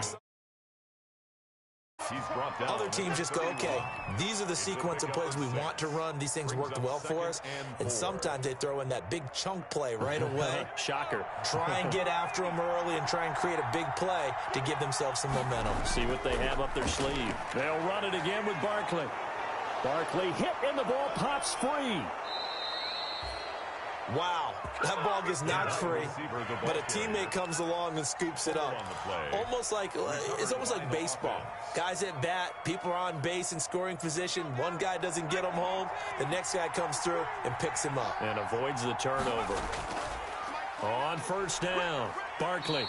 other teams just go, okay, these are the sequence of plays we want to run. These things worked well for us. And sometimes they throw in that big chunk play right away. Shocker. Try and get after them early and try and create a big play to give themselves some momentum. See what they have up their sleeve. They'll run it again with Barkley. Barkley hit and the ball pops free. Wow, that ball gets knocked free, but a teammate comes along and scoops it up. It's almost like baseball. Guys at bat, people are on base in scoring position. One guy doesn't get him home. The next guy comes through and picks him up. And avoids the turnover. On 1st down, Barkley.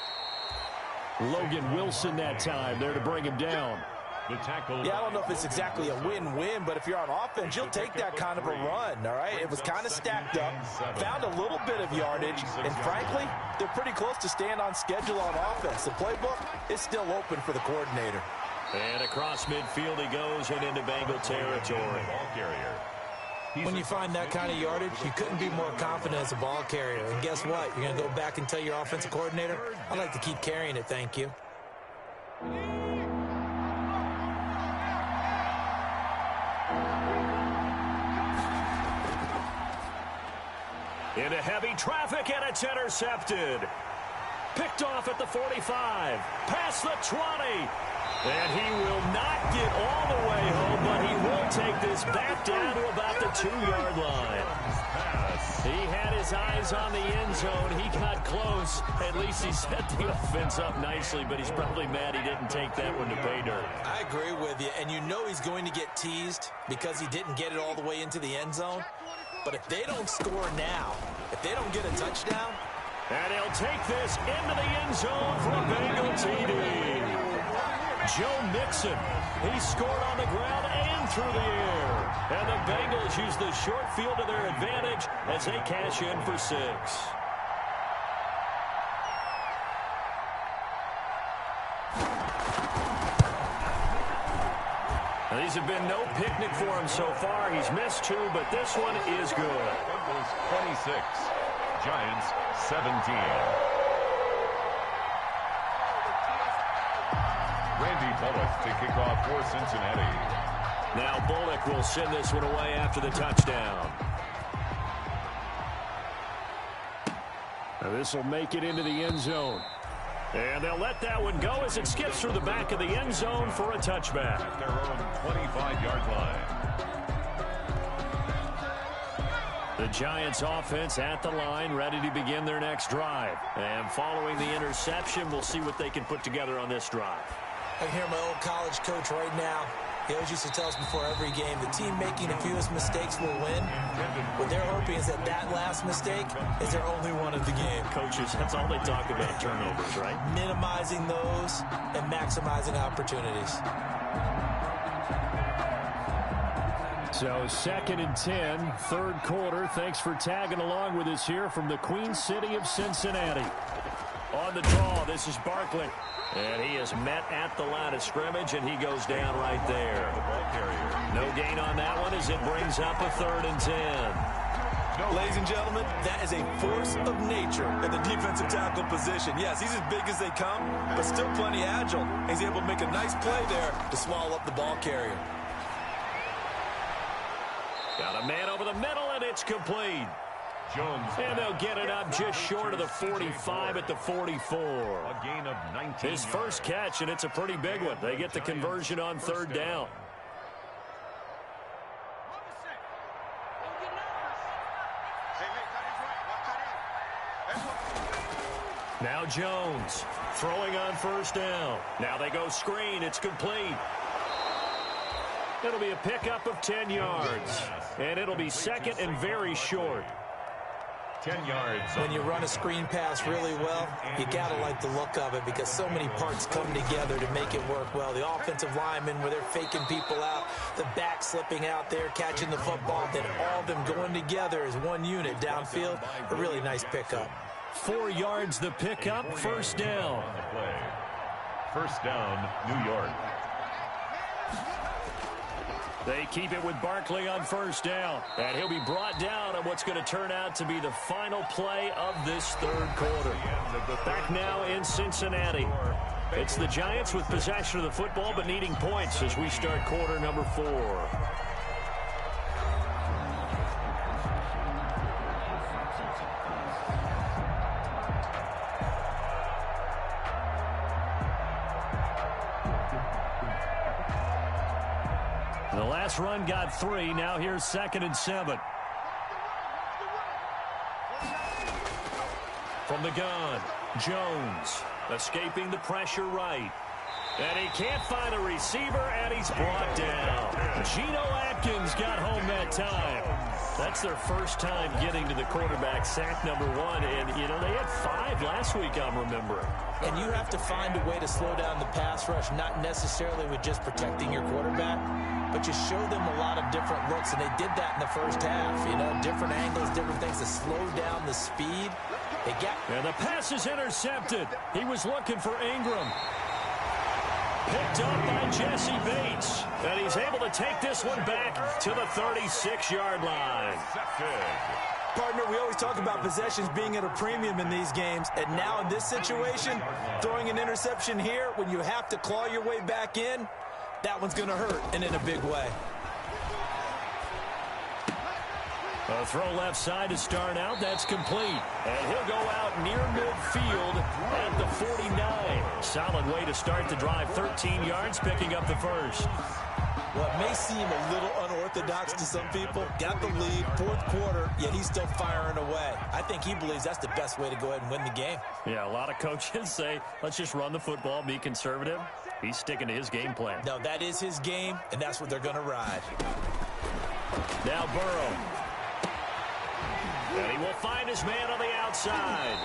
Logan Wilson that time there to bring him down. Yeah, I don't know if it's exactly a win-win, but if you're on offense, you'll take that kind of a run, all right? It was kind of stacked up, found a little bit of yardage, and frankly, they're pretty close to staying on schedule on offense. The playbook is still open for the coordinator. And across midfield he goes and into Bengal territory. When you find that kind of yardage, you couldn't be more confident as a ball carrier. And guess what? You're going to go back and tell your offensive coordinator, I'd like to keep carrying it, thank you. Into heavy traffic, and it's intercepted. Picked off at the 45. Past the 20. And he will not get all the way home, but he will take this back down to about the 2-yard line. He had his eyes on the end zone. He got close. At least he set the offense up nicely, but he's probably mad he didn't take that one to pay dirt. I agree with you, and you know he's going to get teased because he didn't get it all the way into the end zone. But if they don't score now, if they don't get a touchdown. And he'll take this into the end zone for a Bengal TD. Joe Mixon. He scored on the ground and through the air. And the Bengals use the short field to their advantage as they cash in for 6. Now, these have been no picnic for him so far. He's missed 2, but this one is good. Bengals 26, Giants 17. Randy Bullock to kick off for Cincinnati. Now Bullock will send this one away after the touchdown. Now this will make it into the end zone. And they'll let that one go as it skips through the back of the end zone for a touchback. At their own 25-yard line. The Giants offense at the line, ready to begin their next drive. And following the interception, we'll see what they can put together on this drive. I hear my old college coach right now. He always used to tell us before every game, the team making the fewest mistakes will win. What they're hoping is that that last mistake is their only one of the game. Coaches, that's all they talk about, turnovers, right? Minimizing those and maximizing opportunities. So 2nd and 10, third quarter. Thanks for tagging along with us here from the Queen City of Cincinnati. On the draw, this is Barkley. And he is met at the line of scrimmage, and he goes down right there. No gain on that one as it brings up a 3rd and 10. Ladies and gentlemen, that is a force of nature in the defensive tackle position. Yes, he's as big as they come, but still plenty agile. He's able to make a nice play there to swallow up the ball carrier. Got a man over the middle, and it's complete. Jones. And they'll get it up just short of the 45 at the 44. A gain of 19 His first catch, and it's a pretty big one. They get the conversion on 3rd down. Now Jones throwing on 1st down. Now they go screen. It's complete. It'll be a pickup of 10 yards. And it'll be 2nd and very short. 10 yards. When you run a screen pass really well, you got to like the look of it because so many parts come together to make it work well. The offensive linemen, where they're faking people out, the back slipping out there, catching the football, then all of them going together as one unit downfield. A really nice pickup. 4 yards the pickup, 1st down. 1st down, New York. They keep it with Barkley on 1st down. And he'll be brought down on what's going to turn out to be the final play of this 3rd quarter. Back now in Cincinnati. It's the Giants with possession of the football but needing points as we start quarter number 4. The last run got 3. Now here's 2nd and 7. From the gun, Jones escaping the pressure right. And he can't find a receiver, and he's brought down. Geno Atkins got home that time. That's their first time getting to the quarterback, sack number 1. And, you know, they had 5 last week, I'm remembering. And you have to find a way to slow down the pass rush, not necessarily with just protecting your quarterback, but you show them a lot of different looks, and they did that in the first half. You know, different angles, different things to slow down the speed. And the pass is intercepted. He was looking for Ingram. Picked up by Jesse Bates. And he's able to take this one back to the 36-yard line. Partner, we always talk about possessions being at a premium in these games. And now in this situation, throwing an interception here when you have to claw your way back in, that one's going to hurt, and in a big way. A throw left side to start out. That's complete. And he'll go out near midfield at the 49. Solid way to start the drive. 13 yards, picking up the first. What may seem a little unorthodox to some people, got the lead, 4th quarter, yet he's still firing away. I think he believes that's the best way to go ahead and win the game. Yeah, a lot of coaches say, let's just run the football, be conservative. He's sticking to his game plan. No, that is his game, and that's what they're going to ride. Now Burrow. And he will find his man on the outside.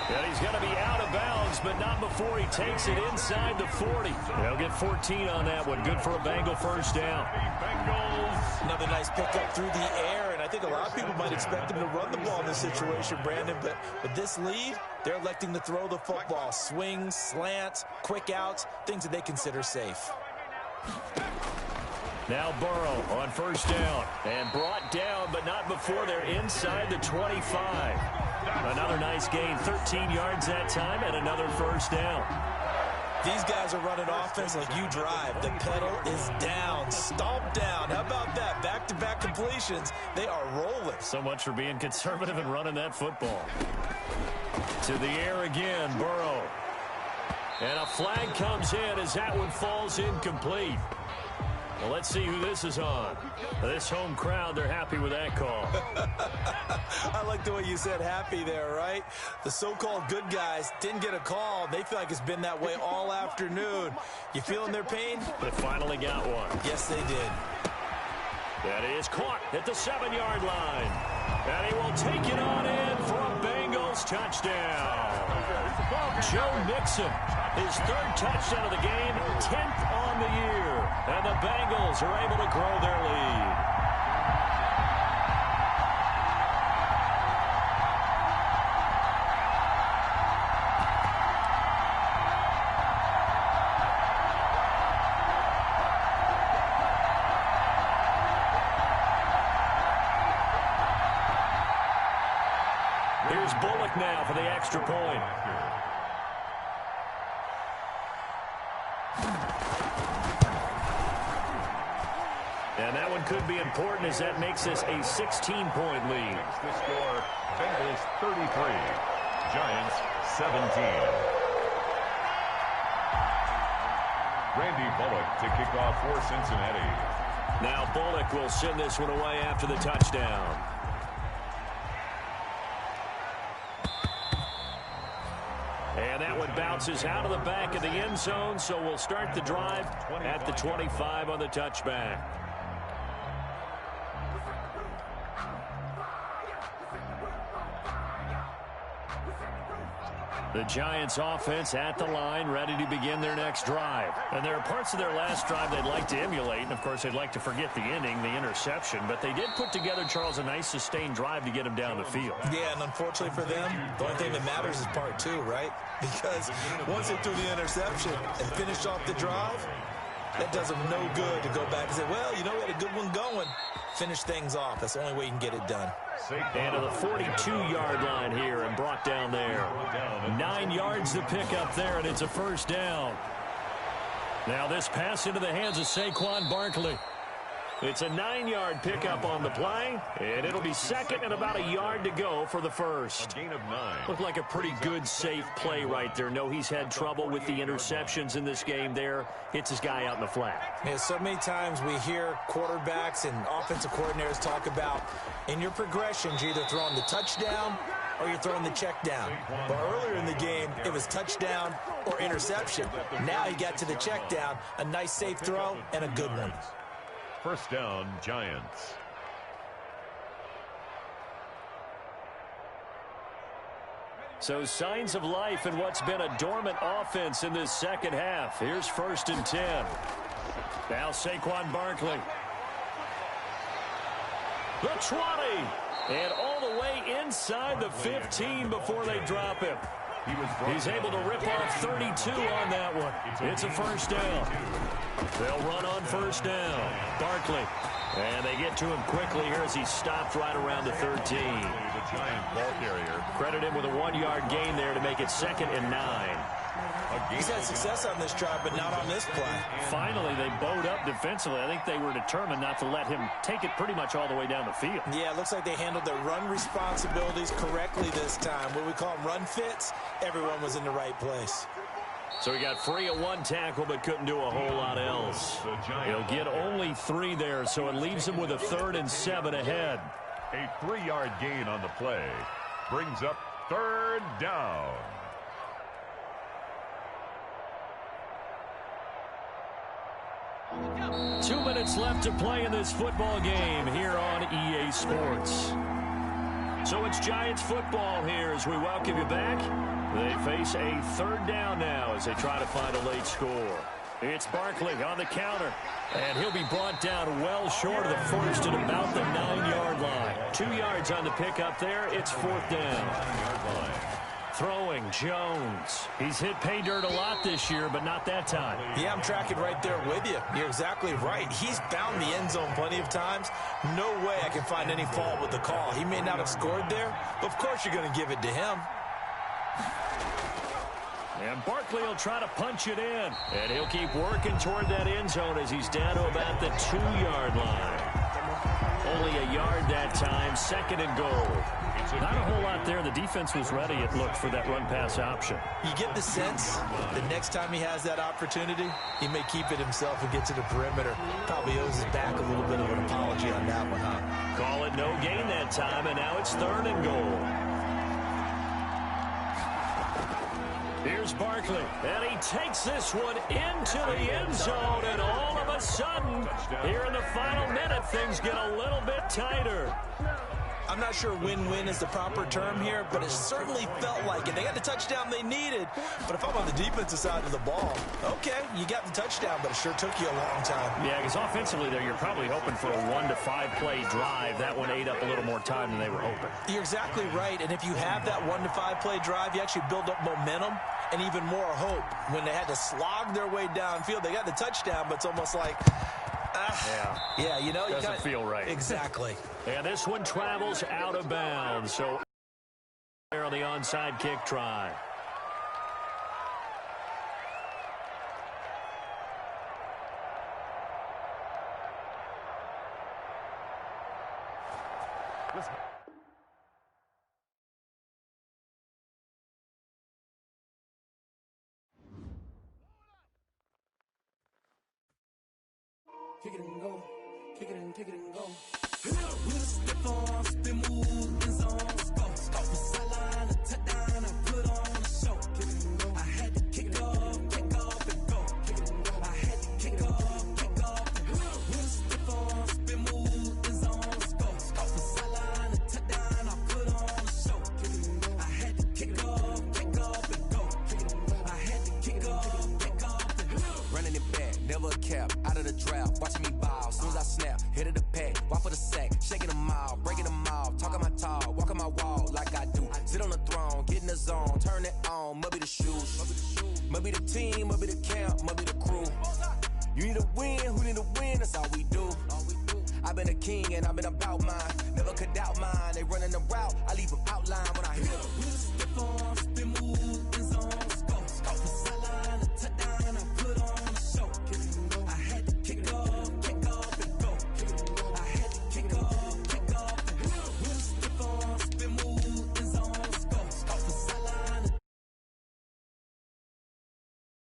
And he's going to be out of bounds, but not before he takes it inside the 40. They'll get 14 on that one. Good for a Bengal first down. Another nice pickup through the air, and I think a lot of people might expect him to run the ball in this situation, Brandon, but with this lead, they're electing to throw the football. Swings, slants, quick outs, things that they consider safe. Now Burrow on first down, and brought down, but not before they're inside the 25. Another nice gain, 13 yards that time, and another first down. These guys are running offense like you drive. The pedal is down, stomped down. How about that? Back-to-back completions. They are rolling. So much for being conservative and running that football. To the air again, Burrow. And a flag comes in as that one falls incomplete. Well, let's see who this is on. This home crowd, they're happy with that call. I like the way you said happy there, right? The so-called good guys didn't get a call. They feel like it's been that way all afternoon. You feeling their pain? They finally got one. Yes, they did. That is caught at the 7-yard line. And he will take it on in for a Bengals touchdown. Joe Mixon, his 3rd touchdown of the game, 10th on the year. And the Bengals are able to grow their lead. Here's Bullock now for the extra point. And that one could be important as that makes this a 16-point lead. The score, Bengals 33, Giants 17. Randy Bullock to kick off for Cincinnati. Now Bullock will send this one away after the touchdown. And that one bounces out of the back of the end zone, so we'll start the drive at the 25 on the touchback. The Giants offense at the line, ready to begin their next drive. And there are parts of their last drive they'd like to emulate, and of course they'd like to forget the inning, the interception, but they did put together, Charles, a nice sustained drive to get them down the field. Yeah, and unfortunately for them, the only thing that matters is part 2, right? Because once they threw the interception and finished off the drive, that does them no good to go back and say, well, you know, we had a good one going. Finish things off. That's the only way you can get it done. And to the 42-yard line here and brought down there. 9 yards to pick up there, and it's a first down. Now this pass into the hands of Saquon Barkley. It's a 9-yard pickup on the play, and it'll be second and about a yard to go for the first. A gain of 9. Looked like a pretty good, safe play right there. No, he's had trouble with the interceptions in this game there. Hits his guy out in the flat. Yeah, so many times we hear quarterbacks and offensive coordinators talk about in your progressions, you're either throwing the touchdown or you're throwing the check down. But earlier in the game, it was touchdown or interception. Now he got to the check down, a nice safe throw and a good one. First down, Giants. So signs of life in what's been a dormant offense in this second half. Here's 1st and 10. Now Saquon Barkley. The 20. And all the way inside the 15 before they drop him. He's able to rip off 32 on that one. It's a first down. They'll run on first down. Barkley. And they get to him quickly here as he stopped right around the 13. The Giant ball carrier. Credit him with a 1-yard gain there to make it 2nd and 9. He's had success on this drive, but not on this play. Finally, they bowed up defensively. I think they were determined not to let him take it pretty much all the way down the field. Yeah, it looks like they handled their run responsibilities correctly this time. What we call them run fits, everyone was in the right place. So he got free of 1 tackle, but couldn't do a whole lot else. He'll get only 3 there, so it leaves him with a 3rd and 7 ahead. A 3-yard gain on the play brings up 3rd down. Two minutes left to play in this football game here on EA Sports. So it's Giants football here as we welcome you back. They face a third down now as they try to find a late score. It's Barkley on the counter, and he'll be brought down well short of the first at about the 9-yard line. 2 yards on the pickup there. It's fourth down. 9-yard line. Throwing Jones. He's hit pay dirt a lot this year, but not that time. Yeah, I'm tracking right there with you. You're exactly right. He's found the end zone plenty of times. No way I can find any fault with the call. He may not have scored there, but of course you're going to give it to him. And Barkley will try to punch it in. And he'll keep working toward that end zone as he's down to about the 2-yard line. Only a yard that time, second and goal. Not a whole lot there. The defense was ready, it looked, for that run-pass option. You get the sense the next time he has that opportunity, he may keep it himself and get to the perimeter. Probably owes his back a little bit of an apology on that one, huh? Call it no gain that time, and now it's third and goal. Here's Barkley, and he takes this one into the end zone, and all of a sudden, here in the final minute, things get a little bit tighter. I'm not sure win-win is the proper term here, but it certainly felt like it. They got the touchdown they needed, but if I'm on the defensive side of the ball, okay, you got the touchdown, but it sure took you a long time. Yeah, because offensively there, you're probably hoping for a 1 to 5 play drive. That one ate up a little more time than they were hoping. You're exactly right, and if you have that 1 to 5 play drive, you actually build up momentum and even more hope. When they had to slog their way downfield, they got the touchdown, but it's almost like, yeah, you know, doesn't feel right. Exactly. And this one travels out of bounds. So there on the onside kick try. Kick it and go. Kick it and go. With a stiff arm, spin move, in zone, go. Off the sideline, a touchdown, I put on a show. Kick it and go. I had to kick off and go. Kick it and go. I had to kick off and go. With a stiff arm, spin move, in zone, go. Off the sideline, a touchdown, I put on a show. Kick it and go. I had to kick off and go. Kick it and go. I had to kick off and go. Running it back, never a cap, out of the draft, watching me ball, soon as I snap, hit of the pack, walk for the sack, shaking them out, breaking them off, talking my talk, walking my wall like I do, sit on the throne, get in the zone, turn it on, must be the shoes, must be the team, must be the camp, must be the crew, you need a win, who need a win, that's all we do, I've been a king and I've been about mine, never could doubt mine, they running the route, I leave them outline when I hit them.